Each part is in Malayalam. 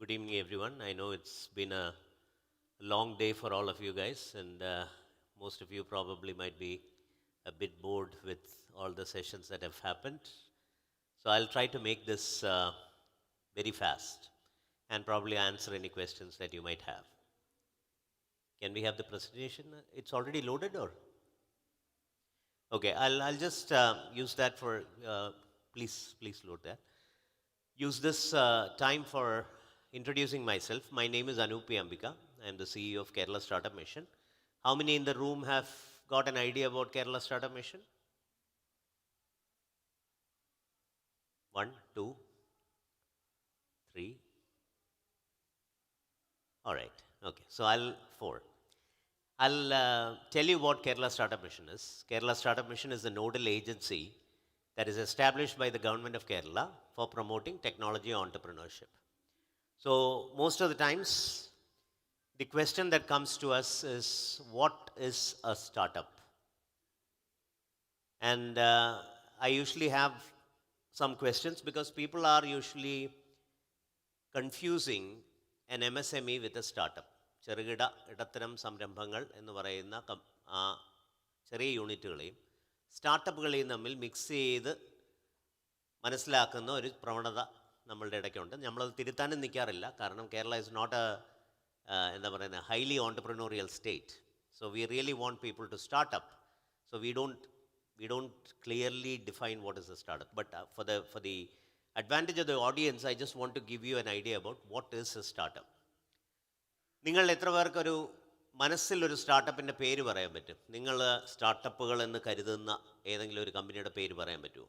Good evening, everyone. I know it's been a long day for all of you guys, and most of you probably might be a bit bored with all the sessions that have happened. So I'll try to make this very fast and probably answer any questions that you might have. Can we have the presentation? It's already loaded, or? Okay, I'll just use that for, please load that. Use this time for introducing myself. My name is Anup Ambika. I am the CEO of Kerala Startup Mission. How many in the room have got an idea about Kerala Startup Mission? 1, 2, 3. All right. Okay. So 4. I'll tell you what Kerala Startup Mission is. Kerala Startup Mission is a nodal agency that is established by the government of Kerala for promoting technology entrepreneurship. So most of the times, the question that comes to us is, what is a startup? And I usually have some questions because people are usually confusing an MSME with a startup. ചെറുകിട ഇടത്തരം സംരംഭങ്ങൾ എന്ന് പറയുന്ന ആ ചെറിയ യൂണിറ്റുകളെയും സ്റ്റാർട്ടപ്പുകളെയും തമ്മിൽ മിക്സ് ചെയ്ത് മനസ്സിലാക്കുന്ന ഒരു പ്രവണത നമ്മളുടെ ഇടയ്ക്കുണ്ട്. നമ്മളത് തിരുത്താനും നിൽക്കാറില്ല. കാരണം കേരള ഇസ് നോട്ട് എന്താ പറയുന്നത് highly entrepreneurial state. So we really want people to start up. So we don't clearly define what is a startup. But for the advantage of the audience, I just want to give you an idea about what is a startup. നിങ്ങൾ എത്ര പേർക്കൊരു മനസ്സിലൊരു സ്റ്റാർട്ടപ്പിൻ്റെ പേര് പറയാൻ പറ്റും? നിങ്ങൾ സ്റ്റാർട്ടപ്പുകൾ എന്ന് കരുതുന്ന ഏതെങ്കിലും ഒരു കമ്പനിയുടെ പേര് പറയാൻ പറ്റുമോ?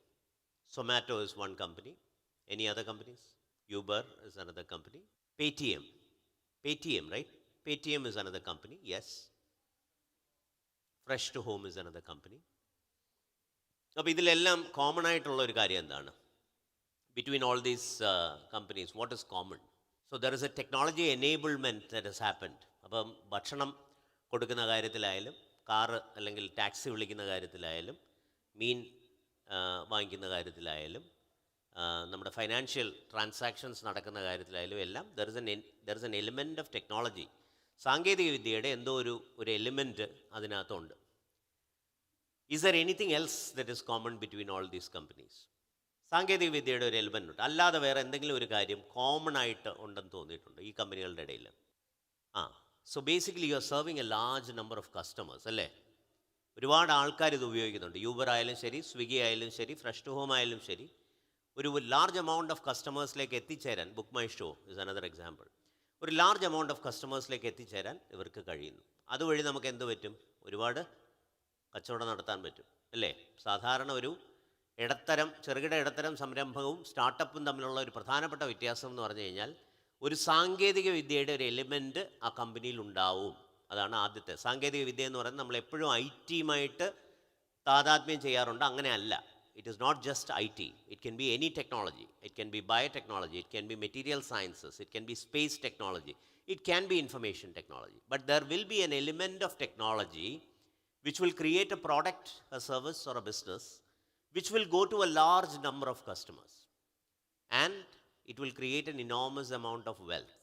Zomato is one company. Any other companies? Uber is another company. Paytm, right? Paytm is another company, yes. Fresh to Home is another company. അപ്പോൾ ഇതിലെല്ലാം കോമൺ ആയിട്ടുള്ള ഒരു കാര്യം എന്താണ്? Between all these companies, what is common? So there is a technology enablement that has happened. അപ്പം ഭക്ഷണം കൊടുക്കുന്ന കാര്യത്തിലായാലും, കാറ് അല്ലെങ്കിൽ ടാക്സി വിളിക്കുന്ന കാര്യത്തിലായാലും, മീൻ വാങ്ങിക്കുന്ന കാര്യത്തിലായാലും, നമ്മുടെ ഫൈനാൻഷ്യൽ ട്രാൻസാക്ഷൻസ് നടക്കുന്ന കാര്യത്തിലായാലും എല്ലാം there is an element of technology. സാങ്കേതിക വിദ്യയുടെ എന്തോ ഒരു എലിമെൻറ്റ് അതിനകത്തുണ്ട്. Is there anything else that is common between all these companies? സാങ്കേതിക വിദ്യയുടെ ഒരു എലിമെൻ്റ് ഉണ്ട്. അല്ലാതെ വേറെ എന്തെങ്കിലും ഒരു കാര്യം കോമൺ ആയിട്ട് ഉണ്ടെന്ന് തോന്നിയിട്ടുണ്ട് ഈ കമ്പനികളുടെ ഇടയിൽ? So basically you are serving A large number of customers, അല്ലേ? ഒരുപാട് ആൾക്കാർ ഇത് ഉപയോഗിക്കുന്നുണ്ട്. യൂബർ ആയാലും ശരി, സ്വിഗ്ഗി ആയാലും ശരി, ഫ്രഷ് ടു ഹോം ആയാലും ശരി, ഒരു ലാർജ് എമൗണ്ട് ഓഫ് കസ്റ്റമേഴ്സിലേക്ക് എത്തിച്ചേരാൻ, book my show is another example, ഒരു ലാർജ് എമൗണ്ട് ഓഫ് കസ്റ്റമേഴ്സിലേക്ക് എത്തിച്ചേരാൻ ഇവർക്ക് കഴിയുന്നു. അതുവഴി നമുക്ക് എന്ത് പറ്റും? ഒരുപാട് കച്ചവടം നടത്താൻ പറ്റും, അല്ലേ? സാധാരണ ഒരു ചെറുകിട ഇടത്തരം സംരംഭവും സ്റ്റാർട്ടപ്പും തമ്മിലുള്ള ഒരു പ്രധാനപ്പെട്ട വ്യത്യാസം എന്ന് പറഞ്ഞു കഴിഞ്ഞാൽ ഒരു സാങ്കേതിക വിദ്യയുടെ ഒരു എലിമെൻറ്റ് ആ കമ്പനിയിൽ ഉണ്ടാവും. അതാണ് ആദ്യത്തെ. സാങ്കേതിക വിദ്യ എന്ന് പറയുന്നത് നമ്മൾ എപ്പോഴും ഐ ടിയുമായിട്ട് താതാത്മ്യം ചെയ്യാറുണ്ട്. അങ്ങനെയല്ല. It is not just I T. It can be any technology. It can be biotechnology, it can be material sciences, it can be space technology, it can be information technology. But there will be an element of technology which will create a product, a service or a business which will go to a large number of customers and it will create an enormous amount of wealth.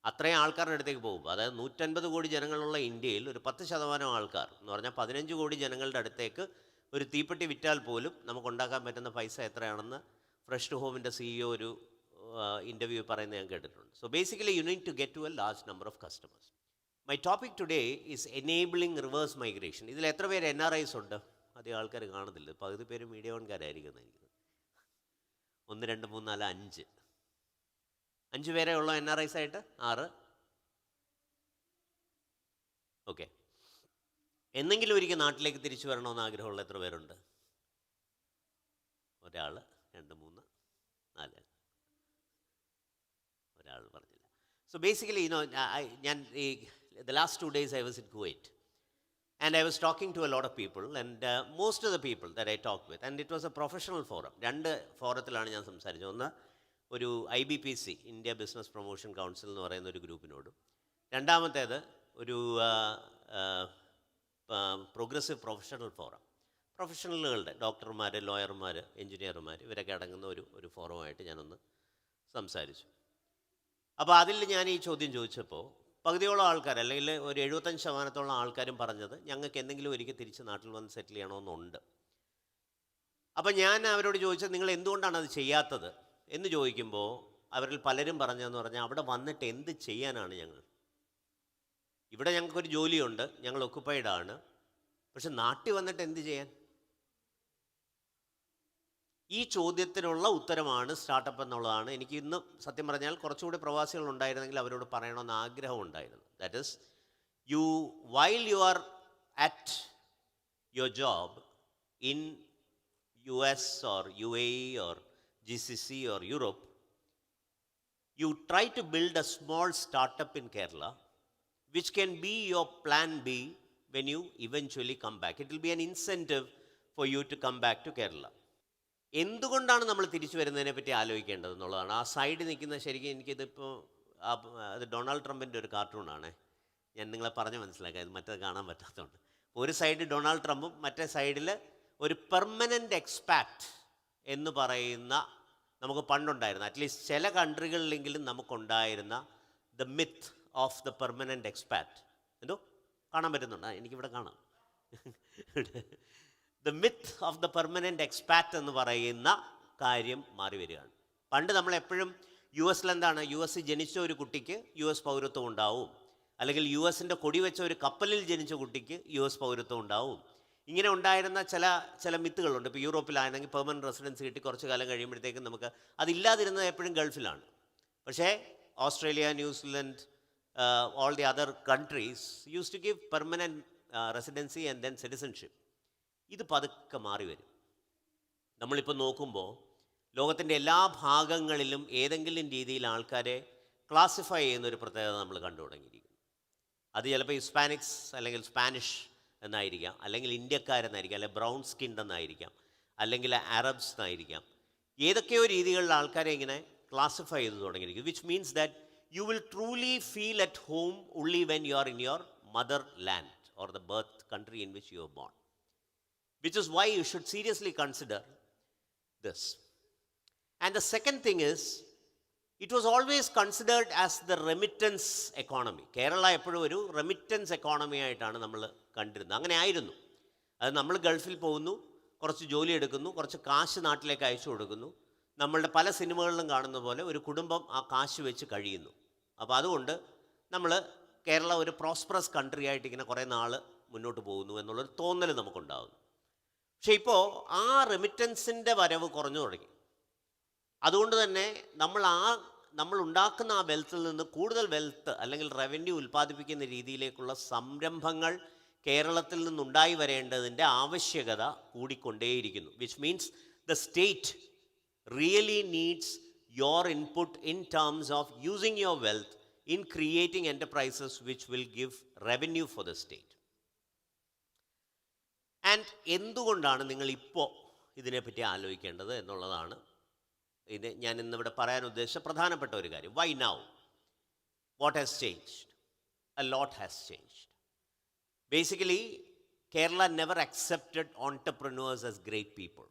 അത്രയും ആൾക്കാരുടെ അടുത്തേക്ക് പോകും. അതായത് 150 കോടി ജനങ്ങളുള്ള ഇന്ത്യയിൽ ഒരു 10% ആൾക്കാർ എന്ന് പറഞ്ഞാൽ 15 കോടി ജനങ്ങളുടെ അടുത്തേക്ക് ഒരു തീപ്പെട്ടി വിറ്റാൽ പോലും നമുക്കുണ്ടാക്കാൻ പറ്റുന്ന പൈസ എത്രയാണെന്ന് ഫ്രഷ് ടു ഹോമിൻ്റെ CEO ഒരു ഇൻ്റർവ്യൂ പറയുന്നത് ഞാൻ കേട്ടിട്ടുണ്ട്. So basically you need to get to a large number of customers. My topic today is enabling reverse migration. ഇതിൽ എത്ര പേര് NRIs ഉണ്ട്? അധികം ആൾക്കാർ കാണുന്നില്ല. പകുതി പേര് മീഡിയ വൺകാരായിരിക്കും. 1, 2, 3, 4, 5 പേരെ ഉള്ളോ NRIs ആയിട്ട്? 6. ഓക്കെ. എന്നെങ്കിലും ഒരിക്കൽ നാട്ടിലേക്ക് തിരിച്ചു വരണമെന്ന് ആഗ്രഹമുള്ള എത്ര പേരുണ്ട്? ഒരാൾ, 2, 3, 4. ഒരാൾ പറഞ്ഞില്ല. So basically the last 2 days I was in Kuwait and I was talking to a lot of people and most of the people that I talked with, and it was a professional forum. 2 ഫോറത്തിലാണ് ഞാൻ സംസാരിച്ചത്. ഒന്ന് ഒരു IBPC, India business promotion council എന്ന് പറയുന്ന ഒരു ഗ്രൂപ്പിനോടും, രണ്ടാമത്തേത് ഒരു പ്രോഗ്രസീവ് പ്രൊഫഷണൽ ഫോറം, പ്രൊഫഷണലുകളുടെ ഡോക്ടർമാർ, ലോയർമാർ, എഞ്ചിനീയർമാർ ഇവരൊക്കെ അടങ്ങുന്ന ഒരു ഫോറമായിട്ട് ഞാനൊന്ന് സംസാരിച്ചു. അപ്പോൾ അതിൽ ഞാൻ ഈ ചോദ്യം ചോദിച്ചപ്പോൾ പകുതിയോളം ആൾക്കാർ, അല്ലെങ്കിൽ ഒരു 75% ആൾക്കാരും പറഞ്ഞത് ഞങ്ങൾക്ക് എന്തെങ്കിലും ഒരിക്കൽ തിരിച്ച് നാട്ടിൽ വന്ന് സെറ്റിൽ ചെയ്യണമെന്നുണ്ട്. അപ്പം ഞാൻ അവരോട് ചോദിച്ചത് നിങ്ങൾ എന്തുകൊണ്ടാണ് അത് ചെയ്യാത്തത് എന്ന് ചോദിക്കുമ്പോൾ അവരിൽ പലരും പറഞ്ഞതെന്ന് പറഞ്ഞാൽ അവിടെ വന്നിട്ട് എന്ത് ചെയ്യാനാണ് ഞങ്ങൾ, ഇവിടെ ഞങ്ങൾക്കൊരു ജോലിയുണ്ട്, ഞങ്ങൾ ഒക്കുപ്പൈഡ് ആണ്, പക്ഷെ നാട്ടിൽ വന്നിട്ട് എന്ത് ചെയ്യാൻ? ഈ ചോദ്യത്തിനുള്ള ഉത്തരമാണ് സ്റ്റാർട്ടപ്പ് എന്നുള്ളതാണ്. എനിക്ക് ഇന്ന് സത്യം പറഞ്ഞാൽ കുറച്ചുകൂടി പ്രവാസികൾ ഉണ്ടായിരുന്നെങ്കിൽ അവരോട് പറയണമെന്ന് ആഗ്രഹം ഉണ്ടായിരുന്നു. That is while you are at your job in US or UAE or GCC or Europe, you try to build a small startup in Kerala which can be your plan B when you eventually come back. It will be an incentive for you to come back to Kerala. എന്തുകൊണ്ടാണ് നമ്മൾ തിരിച്ചു വരുന്നതിനെ പറ്റി ആലോചിക്കേണ്ടത് എന്നുള്ളതാണ്. ആ സൈഡിൽ നിൽക്കുന്ന, ശരിക്കും എനിക്കിതിപ്പോൾ അത് ഡൊണാൾഡ് ട്രംപിൻ്റെ ഒരു കാർട്ടൂണാണ്. ഞാൻ നിങ്ങളെ പറഞ്ഞ് മനസ്സിലാക്കാം, ഇത് മറ്റേത് കാണാൻ പറ്റാത്തതുകൊണ്ട്. ഒരു സൈഡ് ഡൊണാൾഡ് ട്രംപും മറ്റേ സൈഡിൽ ഒരു പെർമനൻ്റ് എക്സ്പാറ്റ് എന്ന് പറയുന്ന, നമുക്ക് പണ്ടുണ്ടായിരുന്ന, അറ്റ്ലീസ്റ്റ് ചില കൺട്രികളിലെങ്കിലും നമുക്കുണ്ടായിരുന്ന the myth of the permanent expat. എന്തോ കാണാൻ പറ്റുന്നുണ്ടോ? എനിക്കിവിടെ കാണാം. The myth of the permanent expat എന്ന് പറയുന്ന കാര്യം മാറി വരികയാണ്. പണ്ട് നമ്മളെപ്പോഴും US എന്താണ്, US ജനിച്ച ഒരു കുട്ടിക്ക് US പൗരത്വം ഉണ്ടാവും, അല്ലെങ്കിൽ US കൊടി വെച്ച ഒരു കപ്പലിൽ ജനിച്ച കുട്ടിക്ക് US പൗരത്വം ഉണ്ടാവും. ഇങ്ങനെ ഉണ്ടായിരുന്ന ചില മിത്തുകളുണ്ട്. ഇപ്പോൾ യൂറോപ്പിലാണെങ്കിൽ പെർമനൻറ്റ് റെസിഡൻസ് കിട്ടി കുറച്ച് കാലം കഴിയുമ്പോഴത്തേക്കും നമുക്ക് അതില്ലാതിരുന്നത് എപ്പോഴും ഗൾഫിലാണ്. പക്ഷേ Australia, New Zealand, all the other countries use to give permanent residency and then citizenship. ഇത് പതുക്കെ മാറി വരും. നമ്മളിപ്പോൾ നോക്കുമ്പോൾ ലോകത്തിൻ്റെ എല്ലാ ഭാഗങ്ങളിലും ഏതെങ്കിലും രീതിയിൽ ആൾക്കാരെ ക്ലാസിഫൈ ചെയ്യുന്നൊരു പ്രത്യേകത നമ്മൾ കണ്ടു തുടങ്ങിയിരിക്കുന്നു. അത് ചിലപ്പോൾ ഹിസ്പാനിക്സ് അല്ലെങ്കിൽ സ്പാനിഷ് എന്നായിരിക്കാം, അല്ലെങ്കിൽ ഇന്ത്യക്കാരെന്നായിരിക്കാം, അല്ലെങ്കിൽ ബ്രൗൺ സ്കിൻഡ് എന്നായിരിക്കാം, അല്ലെങ്കിൽ അറബ്സ് എന്നായിരിക്കാം. ഏതൊക്കെയോ രീതികളിൽ ആൾക്കാരെ ഇങ്ങനെ ക്ലാസിഫൈ ചെയ്ത് തുടങ്ങിയിരിക്കും. Which means that you will truly feel at home only when you are in your mother land or the birth country in which you were born. Which is why you should seriously consider this. And the second thing is, it was always considered as the remittance economy. Kerala എപ്പോഴും ഒരു റെമിറ്റൻസ് എക്കോണമി ആയിട്ടാണ് നമ്മൾ കണ്ടിരുന്നത്. അങ്ങനെ ആയിരുന്നു. അത് നമ്മൾ ഗൾഫിൽ പോകുന്നു, കുറച്ച് ജോലി എടുക്കുന്നു, കുറച്ച് കാശ് നാട്ടിലേക്ക് അയച്ചു കൊടുക്കുന്നു. നമ്മളുടെ പല സിനിമകളിലും കാണുന്ന പോലെ ഒരു കുടുംബം ആ കാശ് വെച്ച് കഴിയുന്നു. അപ്പോൾ അതുകൊണ്ട് നമ്മൾ കേരള ഒരു പ്രോസ്പറസ് കൺട്രി ആയിട്ട് ഇങ്ങനെ കുറേ നാൾ മുന്നോട്ട് പോകുന്നു എന്നുള്ളൊരു തോന്നൽ നമുക്കുണ്ടാകുന്നു. പക്ഷേ ഇപ്പോൾ ആ റെമിറ്റൻസിൻ്റെ വരവ് കുറഞ്ഞു തുടങ്ങി. അതുകൊണ്ട് തന്നെ നമ്മൾ ഉണ്ടാക്കുന്ന ആ വെൽത്തിൽ നിന്ന് കൂടുതൽ വെൽത്ത് അല്ലെങ്കിൽ റവന്യൂ ഉൽപ്പാദിപ്പിക്കുന്ന രീതിയിലേക്കുള്ള സംരംഭങ്ങൾ കേരളത്തിൽ നിന്നുണ്ടായി വരേണ്ടതിൻ്റെ ആവശ്യകത കൂടിക്കൊണ്ടേയിരിക്കുന്നു. Which means the state really needs your input in terms of using your wealth in creating enterprises which will give revenue for the state. And എന്തുകൊണ്ടാണ് നിങ്ങളിപ്പോൾ ഇതിനെപ്പറ്റി ആലോചിക്കേണ്ടത് എന്നുള്ളതാണ് ഇത് ഞാൻ ഇന്നിവിടെ പറയാൻ ഉദ്ദേശിച്ച പ്രധാനപ്പെട്ട ഒരു കാര്യം. Why now? What has changed? A lot has changed. Basically Kerala never accepted entrepreneurs as great people.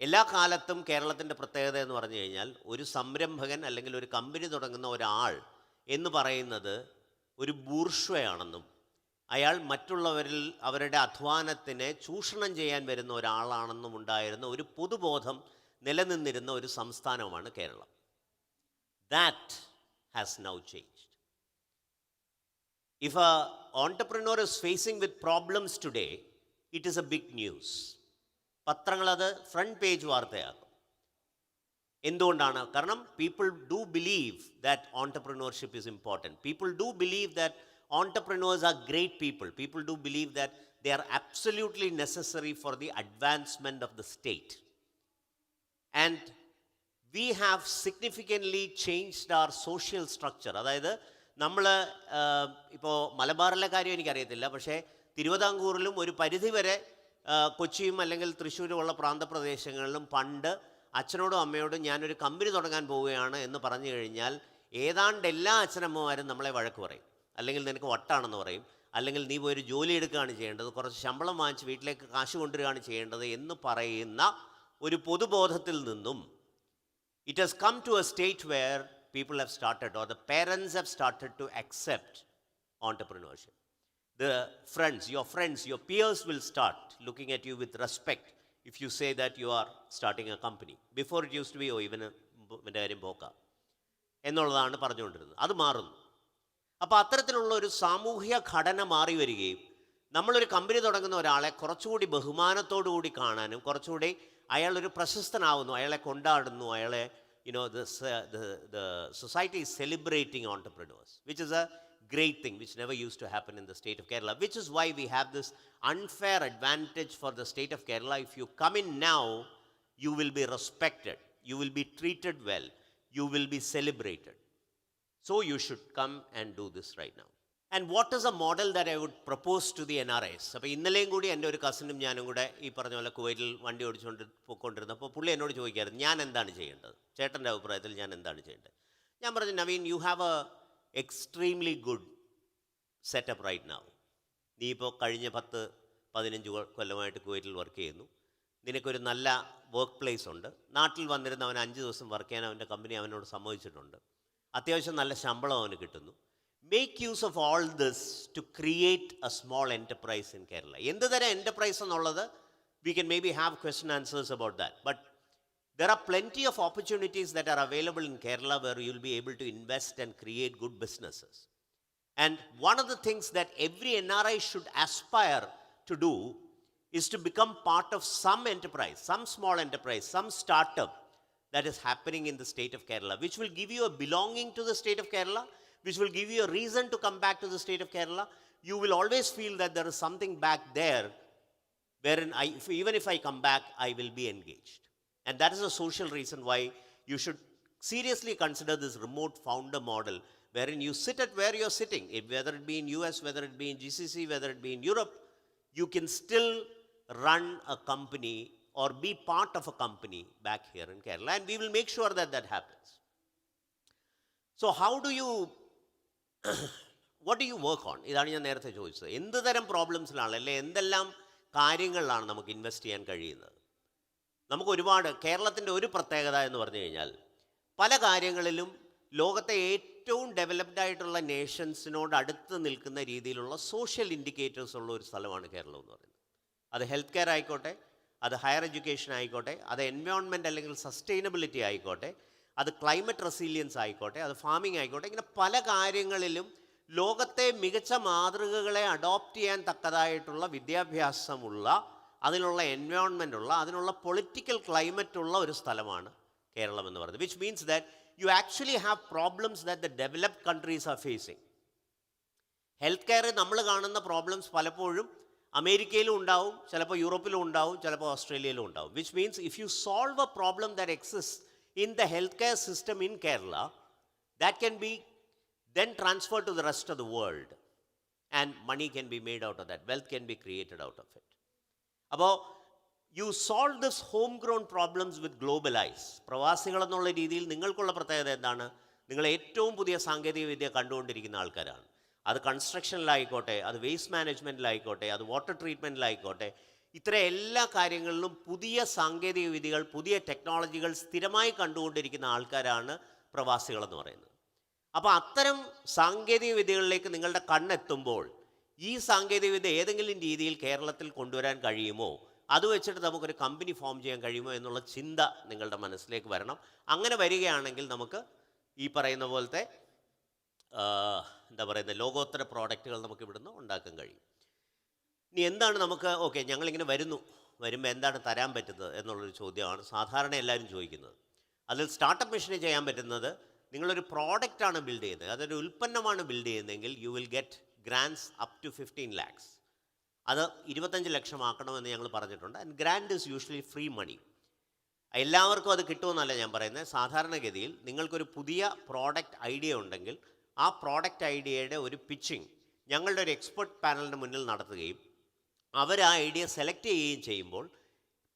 എല്ലാ കാലത്തും കേരളത്തിൻ്റെ പ്രത്യേകത എന്ന് പറഞ്ഞു കഴിഞ്ഞാൽ ഒരു സംരംഭകൻ അല്ലെങ്കിൽ ഒരു കമ്പനി തുടങ്ങുന്ന ഒരാൾ എന്ന് പറയുന്നത് ഒരു ബൂർഷ്വയാണെന്നും അയാൾ മറ്റുള്ളവരിൽ അവരുടെ അധ്വാനത്തിനെ ചൂഷണം ചെയ്യാൻ വരുന്ന ഒരാളാണെന്നും ഉണ്ടായിരുന്ന ഒരു പൊതുബോധം നിലനിന്നിരുന്ന ഒരു സംസ്ഥാനമാണ് Keralam. That has now changed. If a entrepreneur is facing with problems today, it is a big news. പത്രങ്ങളത് ഫ്രണ്ട് പേജ് വാർത്തയാകും. എന്തുകൊണ്ടാണ്? കാരണം people do believe that entrepreneurship is important. People do believe that entrepreneurs are great people. People do believe that they are absolutely necessary for the advancement of the state. And we have significantly changed our social structure. അതായത് നമ്മൾ ഇപ്പോൾ മലബാറിലെ കാര്യം എനിക്കറിയത്തില്ല, പക്ഷേ തിരുവിതാംകൂറിലും ഒരു പരിധിവരെ കൊച്ചിയും അല്ലെങ്കിൽ തൃശ്ശൂരുമുള്ള പ്രാന്തപ്രദേശങ്ങളിലും പണ്ട് അച്ഛനോടും അമ്മയോടും ഞാനൊരു കമ്പനി തുടങ്ങാൻ പോവുകയാണ് എന്ന് പറഞ്ഞു കഴിഞ്ഞാൽ ഏതാണ്ട് എല്ലാ അച്ഛനമ്മമാരും നമ്മളെ വഴക്ക് പറയും, അല്ലെങ്കിൽ നിനക്ക് വട്ടാണെന്ന് പറയും, അല്ലെങ്കിൽ നീ പോയൊരു ജോലി എടുക്കുകയാണ് ചെയ്യേണ്ടത്, കുറച്ച് ശമ്പളം വാങ്ങിച്ച് വീട്ടിലേക്ക് കാശ് കൊണ്ടുവരികയാണ് ചെയ്യേണ്ടത് എന്ന് പറയുന്ന ഒരു പൊതുബോധത്തിൽ നിന്നും it has come to a state where people have started, or the parents have started to accept entrepreneurship. Your friends, your peers will start looking at you with respect if you say that you are starting a company. Before it used to be, oh, even എൻ്റെ കാര്യം പോക്കാം എന്നുള്ളതാണ് പറഞ്ഞുകൊണ്ടിരുന്നത്. അത് മാറുന്നു. അപ്പോൾ അത്തരത്തിലുള്ള ഒരു സാമൂഹ്യ ഘടന മാറി വരികയും നമ്മളൊരു കമ്പനി തുടങ്ങുന്ന ഒരാളെ കുറച്ചുകൂടി ബഹുമാനത്തോടു കൂടി കാണാനും കുറച്ചുകൂടി അയാളൊരു പ്രശസ്തനാവുന്നു, അയാളെ കൊണ്ടാടുന്നു, അയാളെ the society is celebrating entrepreneurs, which is a great thing, which never used to happen in the state of Kerala, which is why we have this unfair advantage for the state of Kerala. If you come in now, you will be respected, you will be treated well, you will be celebrated. So you should come and do this right now. And what is a model that I would propose to the NRIs? അപ്പോൾ ഇന്നലെയും കൂടി എൻ്റെ ഒരു കസിനും ഞാനും കൂടെ ഈ പറഞ്ഞ പോലെ കുവൈറ്റിൽ വണ്ടി ഓടിച്ചുകൊണ്ട് പോയിക്കൊണ്ടിരുന്നപ്പോൾ പുള്ളി എന്നോട് ചോദിക്കായിരുന്നു, ഞാൻ എന്താണ് ചെയ്യേണ്ടത്, ചേട്ടൻ്റെ അഭിപ്രായത്തിൽ ഞാൻ എന്താണ് ചെയ്യേണ്ടത്. ഞാൻ പറഞ്ഞു, Naveen, you have a extremely good setup right now. നീ ഇപ്പോൾ കഴിഞ്ഞ 10-15 കൊല്ലമായിട്ട് കുവൈറ്റിൽ വർക്ക് ചെയ്യുന്നു, നിനക്കൊരു നല്ല വർക്ക് പ്ലേസ് ഉണ്ട്, നാട്ടിൽ വന്നിരുന്ന അവൻ 5 ദിവസം വർക്ക് ചെയ്യാൻ അവൻ്റെ കമ്പനി അവനോട് സമ്മതിച്ചിട്ടുണ്ട്, അത്യാവശ്യം നല്ല ശമ്പളം അവന് കിട്ടുന്നു. Make use of all this to create a small enterprise in Kerala. എന്ത് തരം enterprise എന്നുള്ളത് we can maybe have question answers about that. But there are plenty of opportunities that are available in Kerala where you'll be able to invest and create good businesses. And one of the things that every NRI should aspire to do is to become part of some enterprise, some small enterprise, some startup that is happening in the state of Kerala, which will give you a belonging to the state of Kerala, which will give you a reason to come back to the state of Kerala. You will always feel that there is something back there wherein even if I come back, I will be engaged. And that is a social reason why you should seriously consider this remote founder model, wherein you sit at where you're sitting, whether it be in US, whether it be in GCC, whether it be in Europe, you can still run a company or be part of a company back here in Kerala. And we will make sure that that happens. So how do you what do you work on? ഇതാണ് ഞാൻ നേരത്തെ ചോദിച്ചത്. എന്ത് തരം പ്രോബ്ലംസിലാണ്, അല്ലെ എന്തെല്ലാം കാര്യങ്ങളിലാണ് നമുക്ക് ഇൻവെസ്റ്റ് ചെയ്യാൻ കഴിയുന്നത്? നമുക്ക് ഒരുപാട്, കേരളത്തിൻ്റെ ഒരു പ്രത്യേകത എന്ന് പറഞ്ഞു കഴിഞ്ഞാൽ പല കാര്യങ്ങളിലും ലോകത്തെ ഏറ്റവും ഡെവലപ്ഡ് ആയിട്ടുള്ള നേഷൻസിനോട് അടുത്ത് നിൽക്കുന്ന രീതിയിലുള്ള സോഷ്യൽ ഇൻഡിക്കേറ്റേഴ്സ് ഉള്ള ഒരു സ്ഥലമാണ് കേരളം എന്ന് പറയുന്നത്. അത് ഹെൽത്ത് കെയർ ആയിക്കോട്ടെ, അത് ഹയർ എഡ്യൂക്കേഷൻ ആയിക്കോട്ടെ, അത് എൻവയോൺമെൻറ്റ് അല്ലെങ്കിൽ സസ്റ്റൈനബിലിറ്റി ആയിക്കോട്ടെ, അത് ക്ലൈമറ്റ് റെസിലിയൻസ് ആയിക്കോട്ടെ, അത് ഫാമിംഗ് ആയിക്കോട്ടെ, ഇങ്ങനെ പല കാര്യങ്ങളിലും ലോകത്തെ മികച്ച മാതൃകകളെ അഡോപ്റ്റ് ചെയ്യാൻ തക്കതായിട്ടുള്ള വിദ്യാഭ്യാസമുള്ള, അതിനുള്ള എൻവയോൺമെൻ്റ് ഉള്ള, അതിനുള്ള പൊളിറ്റിക്കൽ ക്ലൈമറ്റ് ഉള്ള ഒരു സ്ഥലമാണ് കേരളം എന്ന് പറയുന്നത്. Which means that you actually have problems that the developed countries are facing. Health കെയറിൽ നമ്മൾ കാണുന്ന പ്രോബ്ലംസ് പലപ്പോഴും അമേരിക്കയിലും ഉണ്ടാവും, ചിലപ്പോൾ യൂറോപ്പിലും ഉണ്ടാവും, ചിലപ്പോൾ ഓസ്ട്രേലിയയിലും ഉണ്ടാവും. Which means if you solve A problem that exist in the healthcare system in Kerala, that can be then transferred to the rest of the world, and money can be made out of that, wealth can be created out of it. അപ്പോൾ you solve this homegrown problems with global eyes. പ്രവാസികൾ എന്നുള്ള രീതിയിൽ നിങ്ങൾക്കുള്ള പ്രത്യേകത എന്താണ്? നിങ്ങൾ ഏറ്റവും പുതിയ സാങ്കേതിക വിദ്യ കണ്ടുകൊണ്ടിരിക്കുന്ന ആൾക്കാരാണ്. അത് കൺസ്ട്രക്ഷനിലായിക്കോട്ടെ, അത് വേസ്റ്റ് മാനേജ്മെൻറ്റിലായിക്കോട്ടെ, അത് വാട്ടർ ട്രീറ്റ്മെൻറ്റിലായിക്കോട്ടെ, ഇത്ര എല്ലാ കാര്യങ്ങളിലും പുതിയ സാങ്കേതിക വിദ്യകൾ, പുതിയ ടെക്നോളജികൾ സ്ഥിരമായി കണ്ടുകൊണ്ടിരിക്കുന്ന ആൾക്കാരാണ് പ്രവാസികളെന്ന് പറയുന്നത്. അപ്പോൾ അത്തരം സാങ്കേതിക വിദ്യകളിലേക്ക് നിങ്ങളുടെ കണ്ണെത്തുമ്പോൾ ഈ സാങ്കേതിക വിദ്യ ഏതെങ്കിലും രീതിയിൽ കേരളത്തിൽ കൊണ്ടുവരാൻ കഴിയുമോ, അത് വെച്ചിട്ട് നമുക്കൊരു കമ്പനി ഫോം ചെയ്യാൻ കഴിയുമോ എന്നുള്ള ചിന്ത നിങ്ങളുടെ മനസ്സിലേക്ക് വരണം. അങ്ങനെ വരികയാണെങ്കിൽ നമുക്ക് ഈ പറയുന്ന പോലത്തെ എന്താ പറയുന്നത് ലോകോത്തര പ്രോഡക്റ്റുകൾ നമുക്ക് ഇവിടുന്ന് ഉണ്ടാക്കാൻ കഴിയും. ഇനി എന്താണ് നമുക്ക്, ഓക്കെ ഞങ്ങളിങ്ങനെ വരുമ്പോൾ എന്താണ് തരാൻ പറ്റുന്നത് എന്നുള്ളൊരു ചോദ്യമാണ് സാധാരണ എല്ലാവരും ചോദിക്കുന്നത്. അതിൽ സ്റ്റാർട്ടപ്പ് മിഷന് ചെയ്യാൻ പറ്റുന്നത്, നിങ്ങളൊരു പ്രോഡക്റ്റാണ് ബിൽഡ് ചെയ്യുന്നത്, അതൊരു ഉൽപ്പന്നമാണ് ബിൽഡ് ചെയ്യുന്നതെങ്കിൽ you will get grants up to 15 lakhs. അത് 25 ലക്ഷമാക്കണമെന്ന് ഞങ്ങൾ പറഞ്ഞിട്ടുണ്ട്. And grant is usually free money. എല്ലാവർക്കും അത് കിട്ടുമെന്നല്ല ഞാൻ പറയുന്നത്. സാധാരണഗതിയിൽ നിങ്ങൾക്കൊരു പുതിയ പ്രോഡക്റ്റ് ഐഡിയ ഉണ്ടെങ്കിൽ ആ പ്രോഡക്റ്റ് ഐഡിയയുടെ ഒരു പിച്ചിങ് ഞങ്ങളുടെ ഒരു എക്സ്പെർട്ട് പാനലിന് മുന്നിൽ നടത്തുകയും അവർ ആ ഐഡിയ സെലക്ട് ചെയ്യുകയും ചെയ്യുമ്പോൾ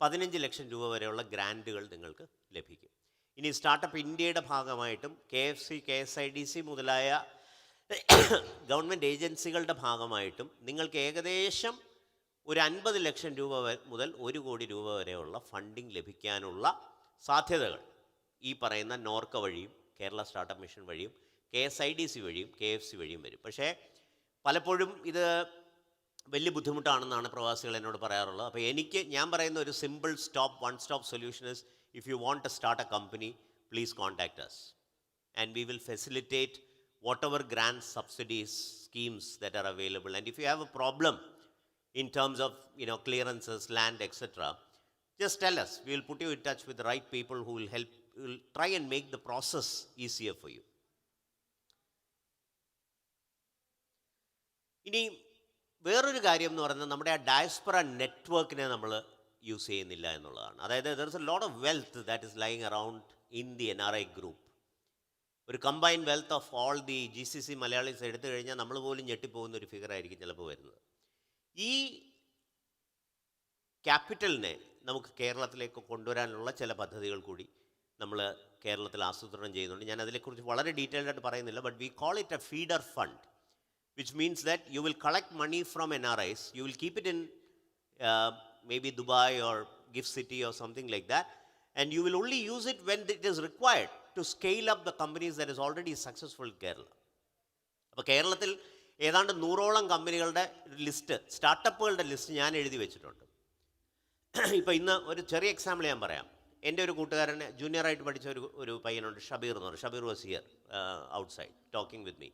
15 ലക്ഷം രൂപ വരെയുള്ള ഗ്രാൻറ്റുകൾ നിങ്ങൾക്ക് ലഭിക്കും. ഇനി സ്റ്റാർട്ടപ്പ് ഇന്ത്യയുടെ ഭാഗമായിട്ടും KFC, KSIDC മുതലായ ഗവൺമെൻറ് ഏജൻസികളുടെ ഭാഗമായിട്ടും നിങ്ങൾക്ക് ഏകദേശം ഒരു 50 ലക്ഷം രൂപ മുതൽ 1 കോടി രൂപ വരെയുള്ള ഫണ്ടിങ് ലഭിക്കാനുള്ള സാധ്യതകൾ ഈ പറയുന്ന നോർക്ക വഴിയും കേരള സ്റ്റാർട്ടപ്പ് മിഷൻ വഴിയും KSIDC വഴിയും KFC വഴിയും വരും. പക്ഷേ പലപ്പോഴും ഇത് വലിയ ബുദ്ധിമുട്ടാണെന്നാണ് പ്രവാസികൾ എന്നോട് പറയാറുള്ളത്. അപ്പോൾ ഞാൻ പറയുന്ന ഒരു simple one stop solution is, if you want to start a company, please contact us and we will facilitate whatever grants, subsidies, schemes that are available. And if you have a problem in terms of clearances, land, etc., just tell us. We will put you in touch with the right people who will help, will try and make the process easier for you. ഇനി വേറൊരു കാര്യം എന്ന് പറയുന്നത്, നമ്മുടെ ആ ഡയസ്പൊറ നെറ്റ്വർക്കിനെ നമ്മൾ യൂസ് ചെയ്യുന്നില്ല എന്നുള്ളതാണ്. അതായത് there is a lot of wealth that is lying around in the NRI group. ഒരു combined wealth of all the GCC Malayalis എടുത്തു കഴിഞ്ഞാൽ നമ്മൾ പോലും ഞെട്ടിപ്പോകുന്ന ഒരു ഫിഗർ ആയിരിക്കും ചിലപ്പോൾ വരുന്നത്. ഈ ക്യാപിറ്റലിനെ നമുക്ക് കേരളത്തിലേക്ക് കൊണ്ടുവരാനുള്ള ചില പദ്ധതികൾ കൂടി നമ്മൾ കേരളത്തിൽ ആസൂത്രണം ചെയ്യുന്നുണ്ട്. ഞാൻ അതിനെക്കുറിച്ച് വളരെ ഡീറ്റെയിൽഡ് ആയിട്ട് പറയുന്നില്ല. But we call it A feeder fund, which means that you will collect money from NRIs, you will keep it in maybe Dubai or Gift City or something like that, and you will only use it when it is required to scale up the companies that is already successful in Kerala. അപ്പോൾ കേരളത്തിൽ ഏതാണ്ട് 100ഓളം കമ്പനികളുടെ ലിസ്റ്റ്, സ്റ്റാർട്ടപ്പുകളുടെ ലിസ്റ്റ് ഞാൻ എഴുതി വെച്ചിട്ടുണ്ട്. ഇപ്പോൾ ഇന്ന് ഒരു ചെറിയ എക്സാമ്പിൾ ഞാൻ പറയാം. എൻ്റെ ഒരു കൂട്ടുകാരൻ ജൂനിയറായിട്ട് പഠിച്ച ഒരു പയ്യനുണ്ട്, ഷബീർ എന്ന് പറയും. Shabeer was here outside talking with me.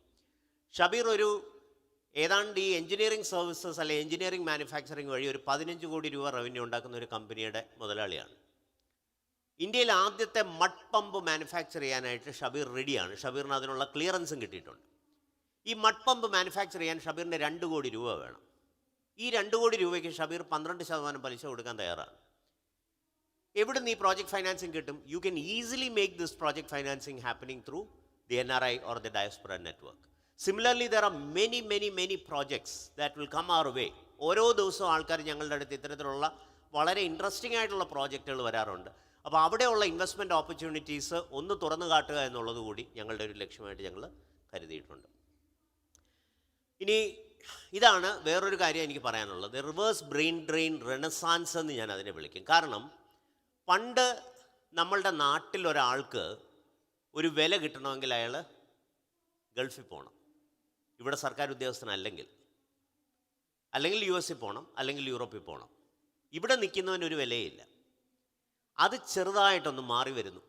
Shabeer ഏതാണ്ട് ഈ എഞ്ചിനീയറിംഗ് സർവീസസ് അല്ലെ എഞ്ചിനീയറിംഗ് മാനുഫാക്ചറിങ് വഴി ഒരു 15 കോടി രൂപ റവന്യൂ ഉണ്ടാക്കുന്ന ഒരു കമ്പനിയുടെ മുതലാളിയാണ്. ഇന്ത്യയിൽ ആദ്യത്തെ മഡ് പമ്പ് മാനുഫാക്ചർ ചെയ്യാനായിട്ട് ഷബീർ റെഡിയാണ്. ഷബീറിന് അതിനുള്ള ക്ലിയറൻസും കിട്ടിയിട്ടുണ്ട്. ഈ മഡ് പമ്പ് മാനുഫാക്ചർ ചെയ്യാൻ ഷബീറിന് 2 കോടി രൂപ വേണം. ഈ 2 കോടി രൂപയ്ക്ക് ഷബീർ 12% പലിശ കൊടുക്കാൻ തയ്യാറാണ്. എവിടുന്ന് ഈ പ്രോജക്റ്റ് ഫൈനാൻസിങ് കിട്ടും? You can easily make this project financing happening through the NRI or the diaspora network. Similarly, there are many projects that will come our way. ഓരോ ദിവസവും ആൾക്കാർ ഞങ്ങളുടെ അടുത്ത് ഇത്തരത്തിലുള്ള വളരെ ഇൻട്രസ്റ്റിംഗ് ആയിട്ടുള്ള പ്രോജക്റ്റുകൾ വരാറുണ്ട്. അപ്പോൾ അവിടെയുള്ള ഇൻവെസ്റ്റ്മെൻറ്റ് ഓപ്പർച്യൂണിറ്റീസ് ഒന്ന് തുറന്നു കാട്ടുക എന്നുള്ളത് കൂടി ഞങ്ങളുടെ ഒരു ലക്ഷ്യമായിട്ട് ഞങ്ങൾ കരുതിയിട്ടുണ്ട്. ഇനി ഇതാണ് വേറൊരു കാര്യം എനിക്ക് പറയാനുള്ളത്. റിവേഴ്സ് ബ്രെയിൻ ഡ്രെയിൻ റെനസാൻസ് എന്ന് ഞാൻ അതിനെ വിളിക്കും. കാരണം പണ്ട് നമ്മളുടെ നാട്ടിൽ ഒരാൾക്ക് ഒരു വില കിട്ടണമെങ്കിൽ അയാൾ ഗൾഫിൽ പോകണം, ഇവിടെ സർക്കാർ ഉദ്യോഗസ്ഥനല്ലെങ്കിൽ, അല്ലെങ്കിൽ US പോകണം, അല്ലെങ്കിൽ യൂറോപ്പിൽ പോകണം. ഇവിടെ നിൽക്കുന്നവനൊരു വിലയില്ല. അത് ചെറുതായിട്ടൊന്ന് മാറി വരുന്നു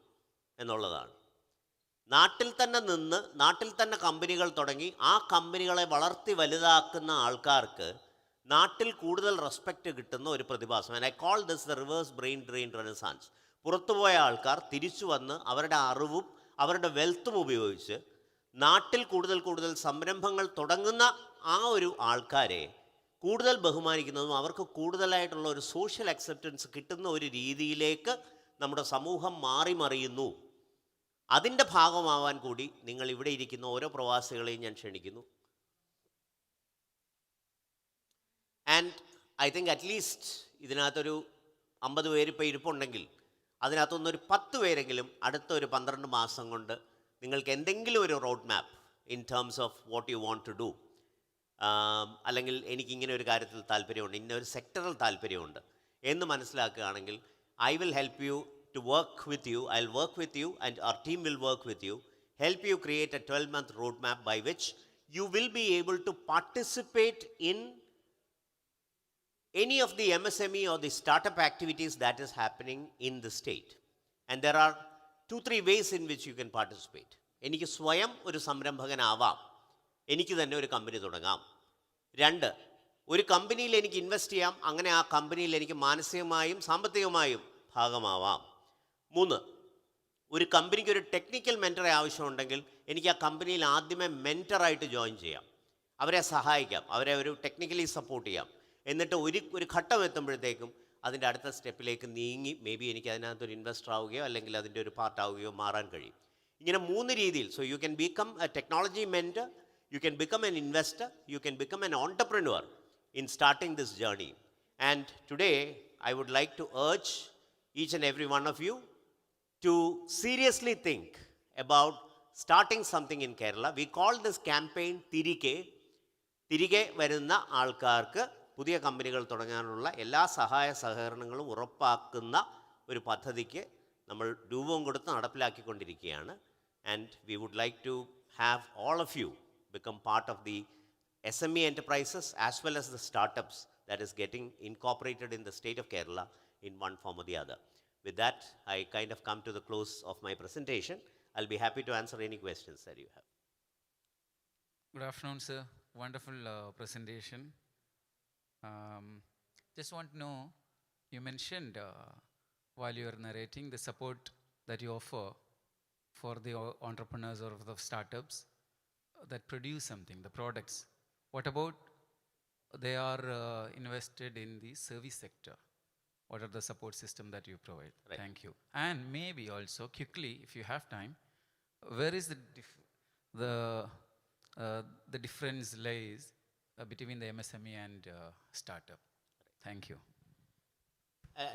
എന്നുള്ളതാണ്. നാട്ടിൽ തന്നെ നിന്ന് നാട്ടിൽ തന്നെ കമ്പനികൾ തുടങ്ങി ആ കമ്പനികളെ വളർത്തി വലുതാക്കുന്ന ആൾക്കാർക്ക് നാട്ടിൽ കൂടുതൽ റെസ്പെക്റ്റ് കിട്ടുന്ന ഒരു പ്രതിഭാസം. And I call this the reverse brain drain renaissance. പുറത്തുപോയ ആൾക്കാർ തിരിച്ചു വന്ന് അവരുടെ അറിവും അവരുടെ വെൽത്തും ഉപയോഗിച്ച് നാട്ടിൽ കൂടുതൽ സംരംഭങ്ങൾ തുടങ്ങുന്ന ആ ഒരു ആൾക്കാരെ കൂടുതൽ ബഹുമാനിക്കുന്നതും അവർക്ക് കൂടുതലായിട്ടുള്ള ഒരു സോഷ്യൽ അക്സെപ്റ്റൻസ് കിട്ടുന്ന ഒരു രീതിയിലേക്ക് നമ്മുടെ സമൂഹം മറിയുന്നു. അതിൻ്റെ ഭാഗമാവാൻ കൂടി നിങ്ങൾ ഇവിടെ ഇരിക്കുന്ന ഓരോ പ്രവാസികളെയും ഞാൻ ക്ഷണിക്കുന്നു. ആൻഡ് ഐ തിങ്ക് അറ്റ്ലീസ്റ്റ് ഇതിനകത്തൊരു 50 പേര് ഇപ്പോൾ ഇരിപ്പുണ്ടെങ്കിൽ അതിനകത്തൊന്നൊരു 10 പേരെങ്കിലും അടുത്ത ഒരു 12 മാസം കൊണ്ട് നിങ്ങൾക്ക് എന്തെങ്കിലും ഒരു road map in terms of what you want to do, അല്ലെങ്കിൽ എനിക്കിങ്ങനെ ഒരു കാര്യത്തിൽ താല്പര്യമുണ്ട്, ഇന്നൊരു സെക്ടറിൽ താല്പര്യമുണ്ട് എന്ന് മനസ്സിലാക്കുകയാണെങ്കിൽ I will help you to work with you. I will work with you and our team will work with you, help you create a 12-month road map by which you will be able to participate in any of the MSME or the startup activities that is happening in the state. And there are 2-3 ways in which you can participate. എനിക്ക് സ്വയം ഒരു സംരംഭകനാവാം, എനിക്ക് തന്നെ ഒരു കമ്പനി തുടങ്ങാം. 2, ഒരു കമ്പനിയിൽ എനിക്ക് ഇൻവെസ്റ്റ് ചെയ്യാം, അങ്ങനെ ആ കമ്പനിയിൽ എനിക്ക് മാനസികമായും സാമ്പത്തികമായും ഭാഗമാവാം. 3, ഒരു കമ്പനിക്ക് ഒരു ടെക്നിക്കൽ മെൻറ്ററെ ആവശ്യമുണ്ടെങ്കിൽ എനിക്ക് ആ കമ്പനിയിൽ ആദ്യമേ മെൻറ്ററായിട്ട് ജോയിൻ ചെയ്യാം, അവരെ സഹായിക്കാം, അവരെ ഒരു ടെക്നിക്കലി സപ്പോർട്ട് ചെയ്യാം. എന്നിട്ട് ഒരു ഘട്ടം എത്തുമ്പോഴത്തേക്കും അതിൻ്റെ അടുത്ത സ്റ്റെപ്പിലേക്ക് നീങ്ങി മേ ബി എനിക്ക് അതിനകത്തൊരു ഇൻവെസ്റ്റർ ആവുകയോ അല്ലെങ്കിൽ അതിൻ്റെ ഒരു പാർട്ടാവുകയോ മാറാൻ കഴിയും. ഇങ്ങനെ 3 രീതിയിൽ. So you can become A technology mentor, you can become an investor, you can become an entrepreneur in starting this journey. And today I would like to urge each and every one of you to seriously think about starting something in Kerala. We call this campaign തിരികെ വരുന്ന ആൾക്കാർക്ക് പുതിയ കമ്പനികൾ തുടങ്ങാനുള്ള എല്ലാ സഹായ സഹകരണങ്ങളും ഉറപ്പാക്കുന്ന ഒരു പദ്ധതിക്ക് നമ്മൾ രൂപം കൊടുത്ത് നടപ്പിലാക്കിക്കൊണ്ടിരിക്കുകയാണ്. and we would like to have all of you become part of the SME enterprises as well as the startups that is getting incorporated in the state of Kerala in one form or the other. With that, I kind of come to the close of my presentation. I'll be happy to answer any questions that you have. Good afternoon, sir. Wonderful presentation. Just want to know, you mentioned while you were narrating the support that you offer for the entrepreneurs or the startups that produce something, the products. What about they are invested in the service sector? What are the support system that you provide? Right. Thank you. And maybe also quickly, if you have time, where is the difference lies between the MSME and startup? Thank you.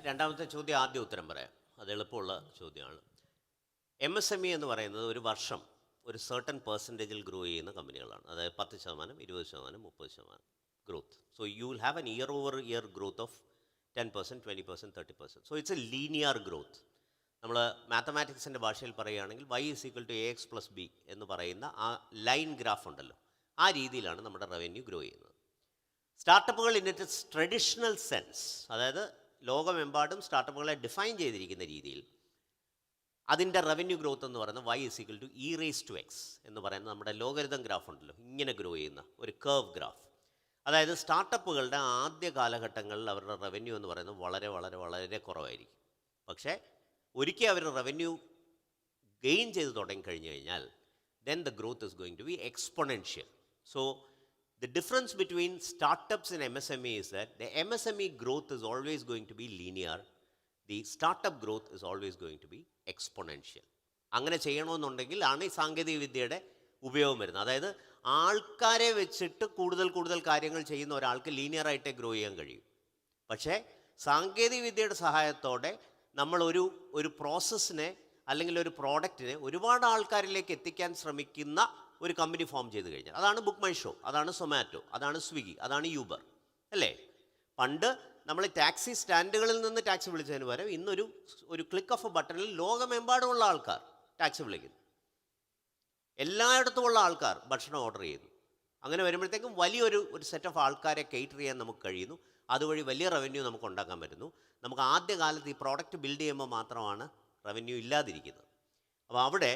രണ്ടാമത്തെ ചോദ്യം ആദ്യം ഉത്തരം പറയാം, അത് എളുപ്പമുള്ള ചോദ്യമാണ്. MSME എന്ന് പറയുന്നത് ഒരു വർഷം ഒരു സർട്ടൺ പെർസെൻറ്റേജിൽ ഗ്രോ ചെയ്യുന്ന കമ്പനികളാണ്. അതായത് 10%, 20%, 30% growth. So you will have an year over year growth of 10%, 20%, 30%. So it's A linear growth. നമ്മൾ മാത്തമാറ്റിക്സിൻ്റെ ഭാഷയിൽ പറയുകയാണെങ്കിൽ y=ax+b എന്ന് പറയുന്ന ആ ലൈൻ ഗ്രാഫ് ഉണ്ടല്ലോ, ആ രീതിയിലാണ് നമ്മുടെ റവന്യൂ ഗ്രോ ചെയ്യുന്നത്. സ്റ്റാർട്ടപ്പുകൾ ഇൻ ഇറ്റ്സ് ട്രഡീഷണൽ സെൻസ്, അതായത് ലോകമെമ്പാടും സ്റ്റാർട്ടപ്പുകളെ ഡിഫൈൻ ചെയ്തിരിക്കുന്ന രീതിയിൽ അതിൻ്റെ റവന്യൂ ഗ്രോത്ത് എന്ന് പറയുന്നത് y=e⁻x എന്ന് പറയുന്ന നമ്മുടെ ലോഗരിതം ഗ്രാഫ് ഉണ്ടല്ലോ, ഇങ്ങനെ ഗ്രോ ചെയ്യുന്ന ഒരു കർവ് ഗ്രാഫ്. അതായത് സ്റ്റാർട്ടപ്പുകളുടെ ആദ്യ കാലഘട്ടങ്ങളിൽ അവരുടെ റവന്യൂ എന്ന് പറയുന്നത് വളരെ വളരെ വളരെ കുറവായിരിക്കും. പക്ഷേ ഒരിക്കൽ അവർ റവന്യൂ ഗെയിൻ ചെയ്ത് തുടങ്ങിക്കഴിഞ്ഞു കഴിഞ്ഞാൽ then the growth is going to be exponential. So the difference between startups and MSME is that the MSME growth is always going to be linear, the startup growth is always going to be exponential. അങ്ങനെ ചെയ്യണമെന്നുണ്ടെങ്കിൽ ആണ് ഈ സാങ്കേതിക വിദ്യയുടെ ഉപയോഗം വരുന്നത്. അതായത് ആൾക്കാരെ വെച്ചിട്ട് കൂടുതൽ കൂടുതൽ കാര്യങ്ങൾ ചെയ്യുന്ന ഒരാൾക്ക് ലീനിയറായിട്ടേ ഗ്രോ ചെയ്യാൻ കഴിയും. പക്ഷേ സാങ്കേതിക വിദ്യയുടെ സഹായത്തോടെ നമ്മൾ ഒരു പ്രോസസ്സിനെ അല്ലെങ്കിൽ ഒരു പ്രോഡക്റ്റിനെ ഒരുപാട് ആൾക്കാരിലേക്ക് എത്തിക്കാൻ ശ്രമിക്കുന്ന ഒരു കമ്പനി ഫോം ചെയ്ത് കഴിഞ്ഞാൽ, അതാണ് ബുക്ക് മൈ ഷോ, അതാണ് സൊമാറ്റോ, അതാണ് സ്വിഗ്ഗി, അതാണ് യൂബർ, അല്ലേ? പണ്ട് നമ്മൾ ടാക്സി സ്റ്റാൻഡുകളിൽ നിന്ന് ടാക്സി വിളിച്ചതിന് പകരം ഇന്നൊരു ക്ലിക്ക് ഓഫ് എ ബട്ടണിൽ ലോകമെമ്പാടുമുള്ള ആൾക്കാർ ടാക്സി വിളിക്കുന്നു, എല്ലായിടത്തുമുള്ള ആൾക്കാർ ഭക്ഷണം ഓർഡർ ചെയ്യുന്നു. അങ്ങനെ വരുമ്പോഴത്തേക്കും വലിയൊരു സെറ്റ് ഓഫ് ആൾക്കാരെ കേറ്റർ ചെയ്യാൻ നമുക്ക് കഴിയുന്നു. അതുവഴി വലിയ റവന്യൂ നമുക്ക് ഉണ്ടാക്കാൻ പറ്റുന്നു. നമുക്ക് ആദ്യകാലത്ത് ഈ പ്രോഡക്റ്റ് ബിൽഡ് ചെയ്യുമ്പോൾ മാത്രമാണ് റവന്യൂ ഇല്ലാതിരിക്കുന്നത്. അപ്പോൾ അവിടെ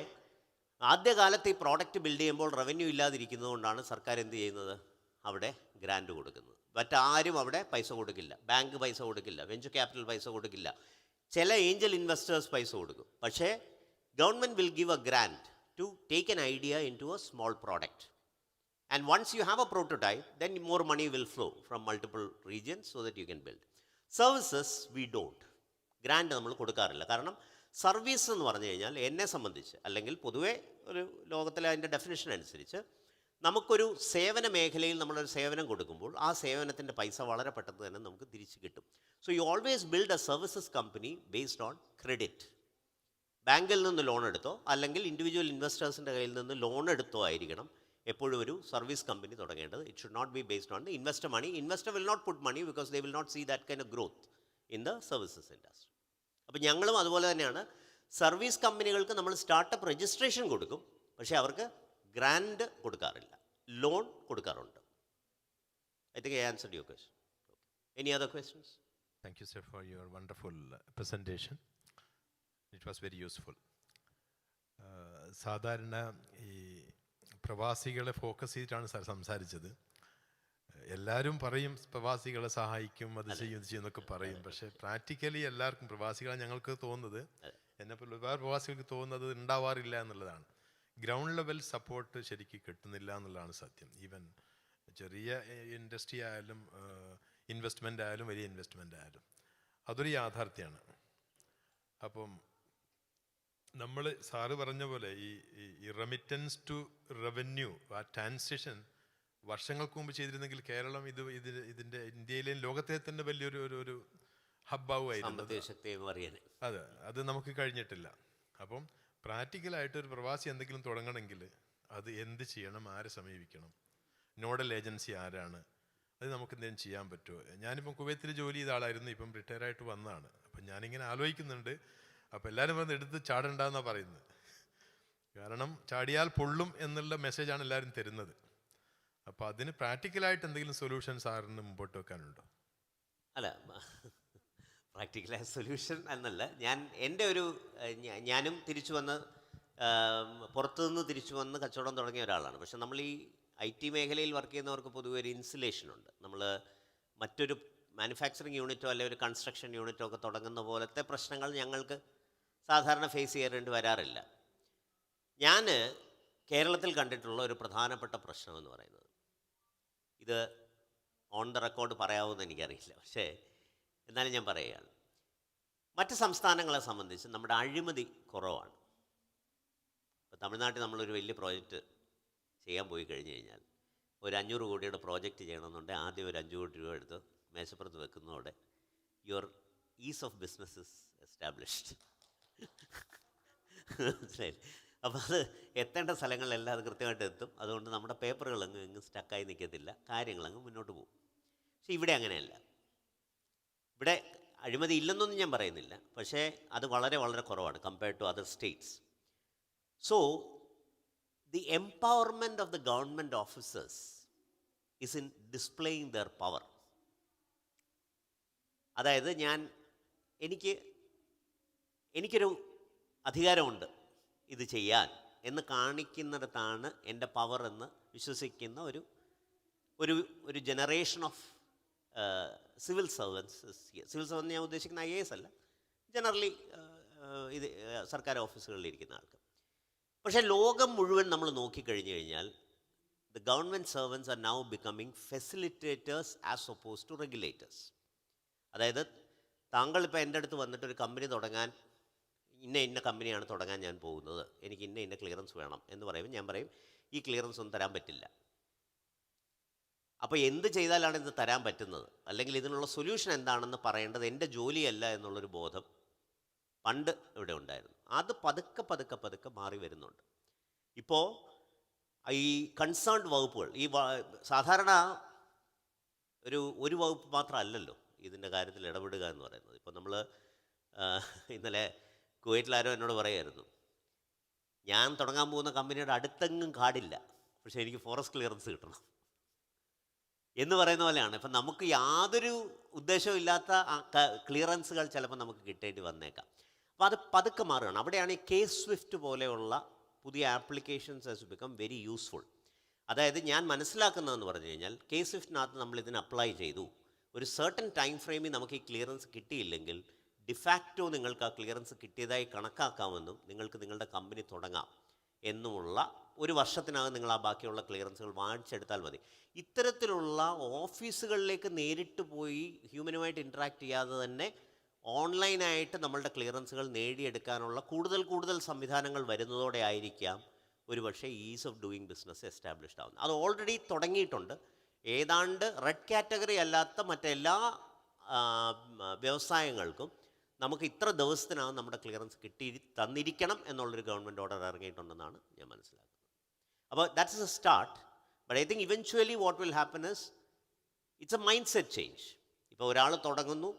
ആദ്യകാലത്ത് ഈ പ്രോഡക്റ്റ് ബിൽഡ് ചെയ്യുമ്പോൾ റവന്യൂ ഇല്ലാതിരിക്കുന്നത് കൊണ്ടാണ് സർക്കാർ എന്ത് ചെയ്യുന്നത്, അവിടെ ഗ്രാൻഡ് കൊടുക്കുന്നത്. മറ്റാരും അവിടെ പൈസ കൊടുക്കില്ല, ബാങ്ക് പൈസ കൊടുക്കില്ല, വെഞ്ചർ ക്യാപിറ്റൽ പൈസ കൊടുക്കില്ല, ചില ഏഞ്ചൽ ഇൻവെസ്റ്റേഴ്സ് പൈസ കൊടുക്കും. പക്ഷേ government will give A grand to take an idea into a small product. And once you have a prototype, then more money will flow from multiple regions so that you can build. Services we don't. Grant നമ്മൾ കൊടുക്കാറില്ല. കാരണം സർവീസ് എന്ന് പറഞ്ഞു കഴിഞ്ഞാൽ എന്നെ സംബന്ധിച്ച്, അല്ലെങ്കിൽ പൊതുവെ ഒരു ലോകത്തിലെ അതിൻ്റെ ഡെഫിനിഷൻ അനുസരിച്ച്, നമുക്കൊരു സേവന മേഖലയിൽ നമ്മളൊരു സേവനം കൊടുക്കുമ്പോൾ ആ സേവനത്തിൻ്റെ പൈസ വളരെ പെട്ടെന്ന് തന്നെ നമുക്ക് തിരിച്ച് കിട്ടും. So you always build A services company based on credit. ബാങ്കിൽ നിന്ന് ലോൺ എടുത്തോ അല്ലെങ്കിൽ ഇൻഡിവിജ്വൽ ഇൻവെസ്റ്റേഴ്സിൻ്റെ കയ്യിൽ നിന്ന് ലോൺ എടുത്തോ ആയിരിക്കണം എപ്പോഴും ഒരു സർവീസ് കമ്പനി തുടങ്ങേണ്ടത്. It should not be based on the investor money. Investor will not put money because they will not see that kind of growth in the services industry. അപ്പോൾ ഞങ്ങളും അതുപോലെ തന്നെയാണ്. സർവീസ് കമ്പനികൾക്ക് നമ്മൾ സ്റ്റാർട്ടപ്പ് രജിസ്ട്രേഷൻ കൊടുക്കും, പക്ഷേ അവർക്ക് ഗ്രാൻഡ് കൊടുക്കാറില്ല, ലോൺ കൊടുക്കാറുണ്ട്. I think I answered your question. Any other questions? Thank you, sir, for your wonderful presentation. It was very useful. സാധാരണ ഈ പ്രവാസികളെ ഫോക്കസ് ചെയ്തിട്ടാണ് സാർ സംസാരിച്ചത്. എല്ലാവരും പറയും പ്രവാസികളെ സഹായിക്കും, അത് ചെയ്യും ഇത് ചെയ്യും എന്നൊക്കെ പറയും. പക്ഷേ പ്രാക്ടിക്കലി എല്ലാവർക്കും പ്രവാസികളെ ഞങ്ങൾക്ക് തോന്നുന്നത്, എന്നെപ്പോലെ ഒരുപാട് പ്രവാസികൾക്ക് തോന്നുന്നത് ഉണ്ടാവാറില്ല എന്നുള്ളതാണ്. ഗ്രൗണ്ട് ലെവൽ സപ്പോർട്ട് ശരിക്കും കിട്ടുന്നില്ല എന്നുള്ളതാണ് സത്യം. ഈവൻ ചെറിയ ഇൻഡസ്ട്രി ആയാലും ഇൻവെസ്റ്റ്മെൻ്റ് ആയാലും വലിയ ഇൻവെസ്റ്റ്മെൻ്റ് ആയാലും അതൊരു യാഥാർത്ഥ്യമാണ്. അപ്പം നമ്മൾ സാറ് പറഞ്ഞ പോലെ ഈ റെമിറ്റൻസ് ടു റവന്യൂ, ആ ട്രാൻസിഷൻ വർഷങ്ങൾക്ക് മുമ്പ് ചെയ്തിരുന്നെങ്കിൽ കേരളം ഇതിൻ്റെ ഇന്ത്യയിലെയും ലോകത്തെ തന്നെ വലിയൊരു ഹബ്ബാവുമായിരുന്നു. അതെ, അത് നമുക്ക് കഴിഞ്ഞിട്ടില്ല. അപ്പം പ്രാക്ടിക്കലായിട്ട് ഒരു പ്രവാസി എന്തെങ്കിലും തുടങ്ങണമെങ്കിൽ അത് എന്ത് ചെയ്യണം, ആരെ സമീപിക്കണം, നോഡൽ ഏജൻസി ആരാണ്, അത് നമുക്ക് എന്തെങ്കിലും ചെയ്യാൻ പറ്റുമോ? ഞാനിപ്പം കുവൈത്തിൽ ജോലി ചെയ്ത ആളായിരുന്നു, ഇപ്പം റിട്ടയറായിട്ട് വന്നതാണ്. അപ്പം ഞാനിങ്ങനെ ആലോചിക്കുന്നുണ്ട്. അപ്പോൾ എല്ലാവരും വന്ന് എടുത്ത് ചാടണ്ടെന്നാണ് പറയുന്നത്. കാരണം ചാടിയാൽ പൊള്ളും എന്നുള്ള മെസ്സേജാണ് എല്ലാവരും തരുന്നത്. അപ്പോൾ അതിന് പ്രാക്ടിക്കലായിട്ട് എന്തെങ്കിലും സൊല്യൂഷൻ സാറിന് മുമ്പോട്ട് വെക്കാനുണ്ടോ? അല്ല, പ്രാക്ടിക്കലായ സൊല്യൂഷൻ എന്നല്ല, എൻ്റെ ഒരു ഞാനും തിരിച്ചു വന്ന് പുറത്തുനിന്ന് തിരിച്ചു വന്ന് കച്ചവടം തുടങ്ങിയ ഒരാളാണ്. പക്ഷെ നമ്മൾ ഈ IT മേഖലയിൽ വർക്ക് ചെയ്യുന്നവർക്ക് പൊതുവെ ഒരു ഇൻസുലേഷൻ ഉണ്ട്. നമ്മൾ മറ്റൊരു മാനുഫാക്ചറിങ് യൂണിറ്റോ അല്ലെങ്കിൽ ഒരു കൺസ്ട്രക്ഷൻ യൂണിറ്റോ ഒക്കെ തുടങ്ങുന്ന പോലത്തെ പ്രശ്നങ്ങൾ ഞങ്ങൾക്ക് സാധാരണ ഫേസ് ചെയ്യേണ്ടി വരാറില്ല. ഞാൻ കേരളത്തിൽ കണ്ടിട്ടുള്ള ഒരു പ്രധാനപ്പെട്ട പ്രശ്നം എന്ന് പറയുന്നത്, ഇത് ഓൺ ദ റെക്കോർഡ് പറയാവുമെന്ന് എനിക്കറിയില്ല, പക്ഷേ എന്നാലും ഞാൻ പറയുകയാണ്, മറ്റ് സംസ്ഥാനങ്ങളെ സംബന്ധിച്ച് നമ്മുടെ അഴിമതി കുറവാണ്. ഇപ്പോൾ തമിഴ്നാട്ടിൽ നമ്മളൊരു വലിയ പ്രോജക്റ്റ് ചെയ്യാൻ പോയി കഴിഞ്ഞ് കഴിഞ്ഞാൽ, ഒരു 500 കോടിയുടെ പ്രോജക്റ്റ് ചെയ്യണമെന്നുണ്ടെങ്കിൽ ആദ്യം ഒരു 5 കോടി രൂപ എടുത്ത് മേശപ്പുറത്ത് വെക്കുന്നതോടെ your ease of business is established. മനസ്സിലായില്ലേ? അപ്പോൾ അത് എത്തേണ്ട സ്ഥലങ്ങളിലെല്ലാം അത് കൃത്യമായിട്ട് എത്തും. അതുകൊണ്ട് നമ്മുടെ പേപ്പറുകളങ്ങ് ഇങ്ങ് സ്റ്റക്കായി നിൽക്കത്തില്ല, കാര്യങ്ങളങ്ങ് മുന്നോട്ട് പോകും. പക്ഷേ ഇവിടെ അങ്ങനെയല്ല. ഇവിടെ അഴിമതി ഇല്ലെന്നൊന്നും ഞാൻ പറയുന്നില്ല, പക്ഷേ അത് വളരെ വളരെ കുറവാണ് compared to other states. So the empowerment of the government officers is in displaying their power. അതായത് എനിക്കൊരു അധികാരമുണ്ട് ഇത് ചെയ്യാൻ എന്ന് കാണിക്കുന്നിടത്താണ് എൻ്റെ പവർ എന്ന് വിശ്വസിക്കുന്ന ഒരു generation of civil servants. Civil servants ഞാൻ ഉദ്ദേശിക്കുന്ന IAS അല്ല, ജനറലി ഇത് സർക്കാർ ഓഫീസുകളിൽ ഇരിക്കുന്ന ആൾക്ക്. പക്ഷേ ലോകം മുഴുവൻ നമ്മൾ നോക്കിക്കഴിഞ്ഞു കഴിഞ്ഞാൽ the government servants are now becoming facilitators as opposed to regulators. അതായത് താങ്കളിപ്പോൾ എൻ്റെ അടുത്ത് വന്നിട്ട് ഒരു കമ്പനി തുടങ്ങാൻ, ഇന്ന കമ്പനിയാണ് തുടങ്ങാൻ ഞാൻ പോകുന്നത്, എനിക്ക് ഇന്ന ക്ലിയറൻസ് വേണം എന്ന് പറയുമ്പോൾ ഞാൻ പറയും ഈ ക്ലിയറൻസ് ഒന്നും തരാൻ പറ്റില്ല. അപ്പോൾ എന്ത് ചെയ്താലാണ് ഇത് തരാൻ പറ്റുന്നത്, അല്ലെങ്കിൽ ഇതിനുള്ള സൊല്യൂഷൻ എന്താണെന്ന് പറയേണ്ടത് എൻ്റെ ജോലിയല്ല എന്നുള്ളൊരു ബോധം പണ്ട് ഇവിടെ ഉണ്ടായിരുന്നു. അത് പതുക്കെ മാറി വരുന്നുണ്ട്. ഇപ്പോൾ ഈ കൺസേൺഡ് വകുപ്പുകൾ, സാധാരണ ഒരു വകുപ്പ് മാത്രമല്ലല്ലോ ഇതിൻ്റെ കാര്യത്തിൽ ഇടപെടുക എന്ന് പറയുന്നത്. ഇപ്പോൾ നമ്മൾ ഇന്നലെ കുവൈറ്റിലാരോ എന്നോട് പറയായിരുന്നു, ഞാൻ തുടങ്ങാൻ പോകുന്ന കമ്പനിയുടെ അടുത്തെങ്ങും കാടില്ല, പക്ഷേ എനിക്ക് ഫോറസ്റ്റ് ക്ലിയറൻസ് കിട്ടണം എന്ന് പറയുന്ന പോലെയാണ്. ഇപ്പം നമുക്ക് യാതൊരു ഉദ്ദേശവും ഇല്ലാത്ത ക്ലിയറൻസുകൾ ചിലപ്പോൾ നമുക്ക് കിട്ടേണ്ടി വന്നേക്കാം. അപ്പോൾ അത് പതുക്കെ മാറുകയാണ്. അവിടെയാണ് ഈ K-SWIFT പോലെയുള്ള പുതിയ applications has become very useful. അതായത് ഞാൻ മനസ്സിലാക്കുന്നതെന്ന് പറഞ്ഞു കഴിഞ്ഞാൽ, K-SWIFTനകത്ത് നമ്മൾ ഇതിന് അപ്ലൈ ചെയ്തു, ഒരു സർട്ടൻ ടൈം ഫ്രെയിമിൽ നമുക്ക് ഈ ക്ലിയറൻസ് കിട്ടിയില്ലെങ്കിൽ ഡിഫാക്റ്റോ നിങ്ങൾക്ക് ആ ക്ലിയറൻസ് കിട്ടിയതായി കണക്കാക്കാമെന്നും നിങ്ങൾക്ക് നിങ്ങളുടെ കമ്പനി തുടങ്ങാം എന്നുമുള്ള, ഒരു വർഷത്തിനകം നിങ്ങൾ ആ ബാക്കിയുള്ള ക്ലിയറൻസുകൾ വാങ്ങിച്ചെടുത്താൽ മതി. ഇത്തരത്തിലുള്ള ഓഫീസുകളിലേക്ക് നേരിട്ട് പോയി ഹ്യൂമനുമായിട്ട് ഇൻട്രാക്ട് ചെയ്യാതെ തന്നെ ഓൺലൈനായിട്ട് നമ്മളുടെ ക്ലിയറൻസുകൾ നേടിയെടുക്കാനുള്ള കൂടുതൽ സംവിധാനങ്ങൾ വരുന്നതോടെ ആയിരിക്കാം ഒരുപക്ഷെ is of doing business established ആവുന്നത്. അത് ഓൾറെഡി തുടങ്ങിയിട്ടുണ്ട്. ഏതാണ്ട് റെഡ് കാറ്റഗറി അല്ലാത്ത മറ്റെല്ലാ വ്യവസായങ്ങൾക്കും നമുക്ക് ഇത്ര ദിവസത്തിനകം നമ്മുടെ ക്ലിയറൻസ് തന്നിരിക്കണം എന്നുള്ളൊരു ഗവൺമെൻറ് ഓർഡർ ഇറങ്ങിയിട്ടുണ്ടെന്നാണ് ഞാൻ മനസ്സിലാക്കുന്നത്. അപ്പോൾ that's A start. But I think eventually what will happen is it's A mind set change. ഇപ്പോൾ ഒരാൾ തുടങ്ങുന്നു,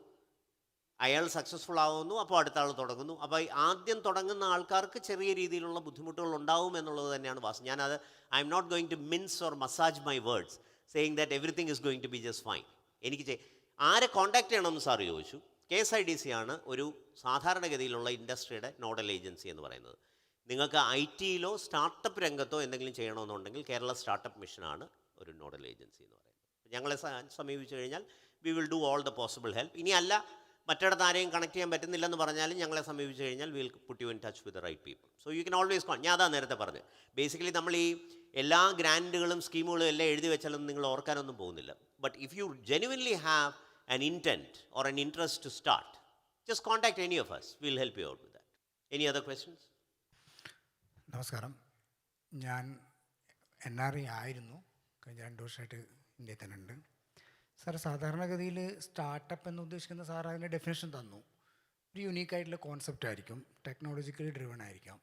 അയാൾ സക്സസ്ഫുൾ ആവുന്നു, അപ്പോൾ അടുത്ത ആൾ തുടങ്ങുന്നു. അപ്പോൾ ആദ്യം തുടങ്ങുന്ന ആൾക്കാർക്ക് ചെറിയ രീതിയിലുള്ള ബുദ്ധിമുട്ടുകൾ ഉണ്ടാവും എന്നുള്ളത് തന്നെയാണ് വാസ്തവം. ഞാനത് I'm not going to mince or massage my words saying that everything is going to be just fine. എനിക്ക് ആരെ കോൺടാക്ട് ചെയ്യണമെന്ന് സാർ ചോദിച്ചു. KSIDC ആണ് ഒരു സാധാരണഗതിയിലുള്ള ഇൻഡസ്ട്രിയുടെ നോഡൽ ഏജൻസി എന്ന് പറയുന്നത്. നിങ്ങൾക്ക് IT-യിലോ സ്റ്റാർട്ടപ്പ് രംഗത്തോ എന്തെങ്കിലും ചെയ്യണമെന്നുണ്ടെങ്കിൽ കേരള സ്റ്റാർട്ടപ്പ് മിഷനാണ് ഒരു നോഡൽ ഏജൻസി എന്ന് പറയുന്നത്. ഞങ്ങളെ സമീപിച്ചു കഴിഞ്ഞാൽ we will do all the possible help. ഇനി അല്ല മറ്റിടത്ത് ആരെയും കണക്ട് ചെയ്യാൻ പറ്റുന്നില്ലെന്ന് പറഞ്ഞാലും ഞങ്ങളെ സമീപിച്ചു കഴിഞ്ഞാൽ will put you in touch with the right people. So you can always come. ഞാൻ അതാ നേരത്തെ പറഞ്ഞത്. ബേസിക്കലി നമ്മൾ ഈ എല്ലാ ഗ്രാൻഡുകളും സ്കീമുകളും എല്ലാം എഴുതി വെച്ചാലൊന്നും നിങ്ങൾ ഓർക്കാനൊന്നും പോകുന്നില്ല. But if you genuinely have an intent or an interest to start, just contact any of us. We'll help you out with that. Any other questions? നമസ്കാരം. ഞാൻ NRI ആയിരുന്നു. കഴിഞ്ഞ 2 വർഷമായിട്ട് ഇന്ത്യയിൽ തന്നെ ഉണ്ട്. സാർ, സാധാരണഗതിയിൽ സ്റ്റാർട്ടപ്പ് എന്ന് ഉദ്ദേശിക്കുന്ന സാർ അതിൻ്റെ ഡെഫിനേഷൻ തന്നു. ഒരു യുണീക്കായിട്ടുള്ള കോൺസെപ്റ്റ് ആയിരിക്കും, ടെക്നോളജിക്കലി ഡ്രിവൺ ആയിരിക്കാം.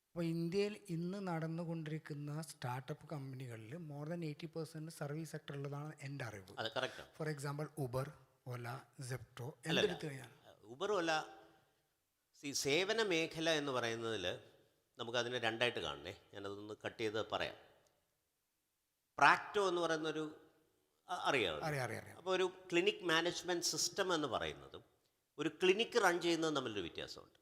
അപ്പോൾ ഇന്ത്യയിൽ ഇന്ന് നടന്നുകൊണ്ടിരിക്കുന്ന സ്റ്റാർട്ടപ്പ് കമ്പനികളിൽ മോർ ദാൻ 80% സർവീസ് സെക്ടർ ഉള്ളതാണ് എൻ്റെ അറിവ്. For example Uber, Ola, Zepto എന്തെടുത്തു കഴിഞ്ഞാൽ ഉബർ, ഓല, സേവന മേഖല എന്ന് പറയുന്നതിൽ നമുക്കതിനെ രണ്ടായിട്ട് കാണണേ, ഞാനതൊന്ന് കട്ട് ചെയ്ത് പറയാം. പ്രാക്ടോ എന്ന് പറയുന്നൊരു അറിയാമല്ലോ. അറിയാം. അപ്പോൾ ഒരു ക്ലിനിക് മാനേജ്മെൻറ്റ് സിസ്റ്റം എന്ന് പറയുന്നതും ഒരു ക്ലിനിക്ക് റൺ ചെയ്യുന്നതും തമ്മിലൊരു വ്യത്യാസമുണ്ട്.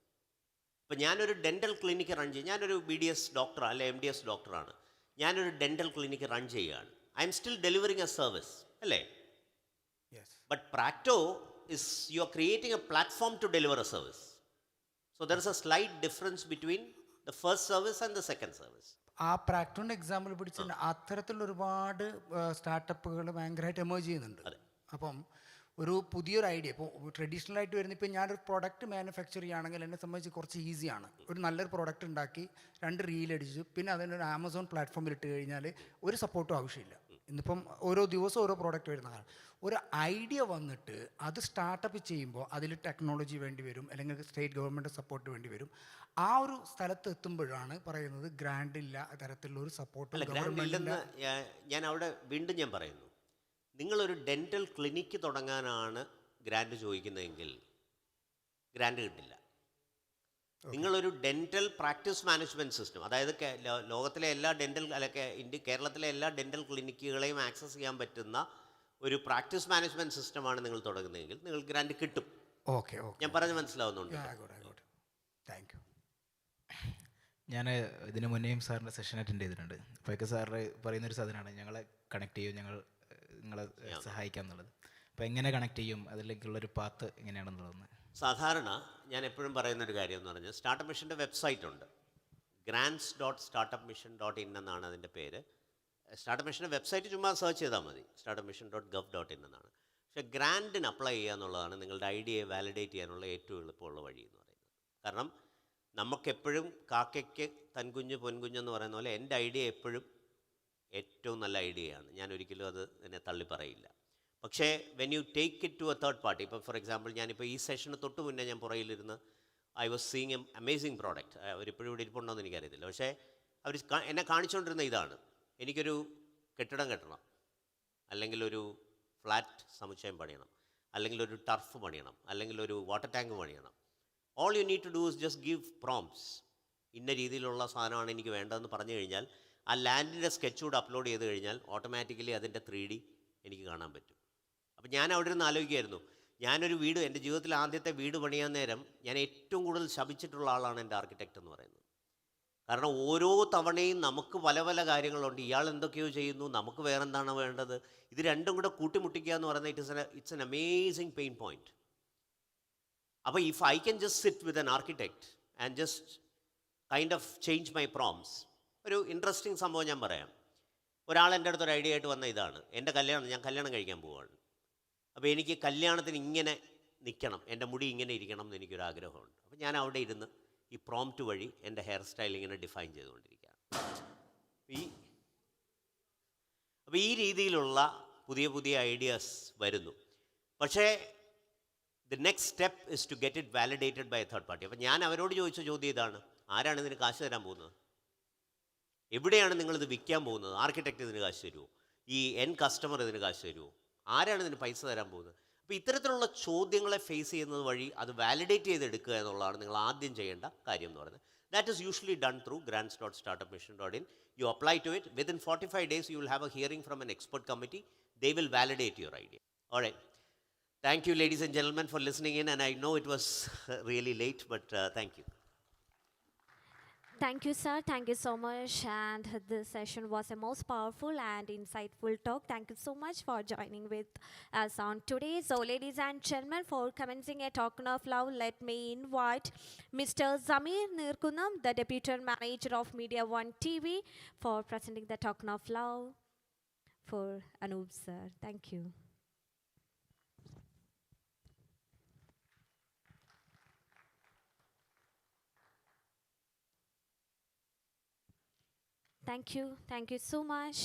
ഇപ്പോൾ ഞാനൊരു ഡെൻ്റൽ ക്ലിനിക്ക് റൺ ചെയ്യും, ഞാനൊരു BDS ഡോക്ടർ അല്ലെ MDS ഡോക്ടറാണ്, ഞാനൊരു ഡെൻ്റൽ ക്ലിനിക്ക് റൺ ചെയ്യുകയാണ്. I'm still delivering a service അല്ലേ. Yes. But Practo is you are creating a platform to deliver a service. So there is a slight difference between the first service and the second service. ആ പ്രാക്ടോൻ്റെ എക്സാമ്പിൾ പിടിച്ച് അത്തരത്തിലുള്ള ഒരുപാട് സ്റ്റാർട്ടപ്പുകൾ ഭയങ്കരമായിട്ട് എമേർജ് ചെയ്യുന്നുണ്ട്. അതെ. അപ്പം ഒരു പുതിയൊരു ഐഡിയ ഇപ്പോൾ ട്രഡീഷണൽ ആയിട്ട് വരുന്ന, ഇപ്പോൾ ഞാനൊരു പ്രൊഡക്റ്റ് മാനുഫാക്ചർ ചെയ്യുകയാണെങ്കിൽ എന്നെ സംബന്ധിച്ച് കുറച്ച് ഈസിയാണ്. ഒരു നല്ലൊരു പ്രൊഡക്റ്റ് ഉണ്ടാക്കി 2 റീലടിച്ചു, പിന്നെ അതിനൊരു ആമസോൺ പ്ലാറ്റ്ഫോമിൽ ഇട്ട് കഴിഞ്ഞാൽ ഒരു സപ്പോർട്ടും ആവശ്യമില്ല. ഇന്നിപ്പം ഓരോ ദിവസവും ഓരോ പ്രോഡക്റ്റ് വരുന്നതാണ്. ഒരു ഐഡിയ വന്നിട്ട് അത് സ്റ്റാർട്ടപ്പ് ചെയ്യുമ്പോൾ അതിൽ ടെക്നോളജി വേണ്ടി വരും, അല്ലെങ്കിൽ സ്റ്റേറ്റ് ഗവൺമെൻറ് സപ്പോർട്ട് വേണ്ടി വരും. ആ ഒരു സ്ഥലത്ത് എത്തുമ്പോഴാണ് പറയുന്നത് ഗ്രാൻഡ് ഇല്ല, തരത്തിലുള്ള ഒരു സപ്പോർട്ടും അല്ല, ഗ്രാൻഡ് ഇല്ലെന്ന് ഞാൻ അവിടെ വീണ്ടും ഞാൻ പറയുന്നു. നിങ്ങളൊരു ഡെൻ്റൽ ക്ലിനിക്ക് തുടങ്ങാനാണ് ഗ്രാൻഡ് ചോദിക്കുന്നതെങ്കിൽ ഗ്രാൻഡ് കിട്ടില്ല. നിങ്ങളൊരു ഡെൻ്റൽ പ്രാക്ടീസ് മാനേജ്മെൻറ്റ് സിസ്റ്റം, അതായത് ലോകത്തിലെ എല്ലാ ഡെൻ്റൽ കേരളത്തിലെ എല്ലാ ഡെൻ്റൽ ക്ലിനിക്കുകളെയും ആക്സസ് ചെയ്യാൻ പറ്റുന്ന ഒരു പ്രാക്ടീസ് മാനേജ്മെൻറ്റ് സിസ്റ്റമാണ് നിങ്ങൾ തുടങ്ങുന്നതെങ്കിൽ നിങ്ങൾക്ക് ഗ്രാൻഡ് കിട്ടും. ഓക്കെ. ഞാൻ പറഞ്ഞ് മനസ്സിലാവുന്നുണ്ട്. Thank you. ഞാൻ ഇതിന് മുന്നേയും സാറിൻ്റെ സെഷൻ അറ്റൻഡ് ചെയ്തിട്ടുണ്ട്. അപ്പോഴൊക്കെ സാറ് പറയുന്നൊരു സാധനമാണ് ഞങ്ങളെ കണക്ട് ചെയ്യും, നിങ്ങളെ സഹായിക്കാം എന്നുള്ളത്. അപ്പോൾ എങ്ങനെ കണക്ട് ചെയ്യും, അതിലേക്കുള്ളൊരു പാത്ത് എങ്ങനെയാണെന്നുള്ളത്? സാധാരണ ഞാൻ എപ്പോഴും പറയുന്നൊരു കാര്യം എന്ന് പറഞ്ഞാൽ, സ്റ്റാർട്ടപ്പ് മിഷൻ്റെ വെബ്സൈറ്റ് ഉണ്ട്, grants.startupmission.in എന്നാണ് അതിൻ്റെ പേര്. സ്റ്റാർട്ടപ്പ് മിഷൻ്റെ വെബ്സൈറ്റ് ചുമ്മാ സെർച്ച് ചെയ്താൽ മതി, startupmission.gov.in എന്നാണ്. പക്ഷേ ഗ്രാൻഡിന് അപ്ലൈ ചെയ്യുക എന്നുള്ളതാണ് നിങ്ങളുടെ ഐഡിയയെ വാലിഡേറ്റ് ചെയ്യാനുള്ള ഏറ്റവും എളുപ്പമുള്ള വഴി എന്ന് പറയുന്നത്. കാരണം നമുക്കെപ്പോഴും കാക്കയ്ക്ക് തൻകുഞ്ഞ് പൊൻകുഞ്ഞെന്ന് പറയുന്ന പോലെ എൻ്റെ ഐഡിയ എപ്പോഴും ഏറ്റവും നല്ല ഐഡിയയാണ്, ഞാൻ ഒരിക്കലും അത് എന്നെ തള്ളി പറയില്ല. പക്ഷേ when you take it to a third party, ഇപ്പോൾ ഫോർ എക്സാമ്പിൾ ഞാനിപ്പോൾ ഈ സെഷന് തൊട്ട് മുന്നേ ഞാൻ പുറകിലിരുന്ന് I was seeing a amazing product. അവരിപ്പോഴും ഇവിടെ ഇരിപ്പുണ്ടോ എന്ന് എനിക്കറിയത്തില്ല. പക്ഷേ അവർ എന്നെ കാണിച്ചുകൊണ്ടിരുന്ന ഇതാണ്, എനിക്കൊരു കെട്ടിടം കെട്ടണം, അല്ലെങ്കിൽ ഒരു ഫ്ലാറ്റ് സമുച്ചയം പണിയണം, അല്ലെങ്കിൽ ഒരു ടർഫ് പണിയണം, അല്ലെങ്കിൽ ഒരു വാട്ടർ ടാങ്ക് പണിയണം. All you need to do is just give prompts. ഇന്ന രീതിയിലുള്ള സാധനമാണ് എനിക്ക് വേണ്ടതെന്ന് പറഞ്ഞു കഴിഞ്ഞാൽ ആ ലാൻഡിൻ്റെ സ്കെച്ച് കൂടെ അപ്ലോഡ് ചെയ്ത് കഴിഞ്ഞാൽ ഓട്ടോമാറ്റിക്കലി അതിൻ്റെ 3D എനിക്ക് കാണാൻ പറ്റും. അപ്പം ഞാൻ അവിടെ നിന്ന് ആലോചിക്കുമായിരുന്നു, ഞാനൊരു വീട്, എൻ്റെ ജീവിതത്തിൽ ആദ്യത്തെ വീട് പണിയാൻ നേരം ഞാൻ ഏറ്റവും കൂടുതൽ ശപിച്ചിട്ടുള്ള ആളാണ് എൻ്റെ ആർക്കിടെക്റ്റ് എന്ന് പറയുന്നത്. കാരണം ഓരോ തവണയും നമുക്ക് പല പല കാര്യങ്ങളുണ്ട്, ഇയാൾ എന്തൊക്കെയോ ചെയ്യുന്നു, നമുക്ക് വേറെന്താണ് വേണ്ടത്, ഇത് രണ്ടും കൂടെ കൂട്ടിമുട്ടിക്കുക എന്ന് പറയുന്നത് it's an amazing pain point. അപ്പോൾ if I can just sit with an architect and just kind of change my prompts. ഒരു ഇൻട്രസ്റ്റിംഗ് സംഭവം ഞാൻ പറയാം. ഒരാൾ എൻ്റെ അടുത്തൊരു ഐഡിയ ആയിട്ട് വന്ന ഇതാണ്, ഞാൻ കല്യാണം കഴിക്കാൻ പോവുകയാണ്. അപ്പോൾ എനിക്ക് കല്യാണത്തിന് ഇങ്ങനെ നിൽക്കണം, എൻ്റെ മുടി ഇങ്ങനെ ഇരിക്കണം എന്ന് എനിക്കൊരാഗ്രഹമുണ്ട്. അപ്പോൾ ഞാൻ അവിടെ ഇരുന്ന് ഈ പ്രോംപ്റ്റ് വഴി എൻ്റെ ഹെയർ സ്റ്റൈൽ ഇങ്ങനെ ഡിഫൈൻ ചെയ്തുകൊണ്ടിരിക്കുകയാണ്. അപ്പോൾ ഈ രീതിയിലുള്ള പുതിയ പുതിയ ഐഡിയാസ് വരുന്നു. പക്ഷേ the next step is to get it validated by a third party. അപ്പോൾ ഞാൻ അവരോട് ചോദിച്ച ചോദ്യം ഇതാണ്, ആരാണ് ഇതിന് കാശ് തരാൻ പോകുന്നത്? എവിടെയാണ് നിങ്ങളിത് വിൽക്കാൻ പോകുന്നത്? ആർക്കിടെക്റ്റ് ഇതിന് കാശ് തരുമോ? ഈ കസ്റ്റമർ ഇതിന് കാശ് തരുമോ? ആരാണ് ഇതിന് പൈസ തരാൻ പോകുന്നത്? അപ്പോൾ ഇത്തരത്തിലുള്ള ചോദ്യങ്ങളെ ഫേസ് ചെയ്യുന്നത് വഴി അത് വാലിഡേറ്റ് ചെയ്തെടുക്കുക എന്നുള്ളതാണ് നിങ്ങൾ ആദ്യം ചെയ്യേണ്ട കാര്യം എന്ന് പറയുന്നത്. That is usually done through grants.startupmission.in. You apply to it. Within 45 days, you will have a hearing from an expert committee. They will validate your idea. All right. Thank you, ladies and gentlemen, for listening in. And I know it was really late, but thank you. Thank you, sir. Thank you so much. And this session was a most powerful and insightful talk. Thank you so much for joining with us on today. So, ladies and gentlemen, for commencing a token of love, let me invite Mr. Zamir Nirkunam, the Deputy Manager of Media One TV, for presenting the token of love for Anup, sir. Thank you. Thank you so much.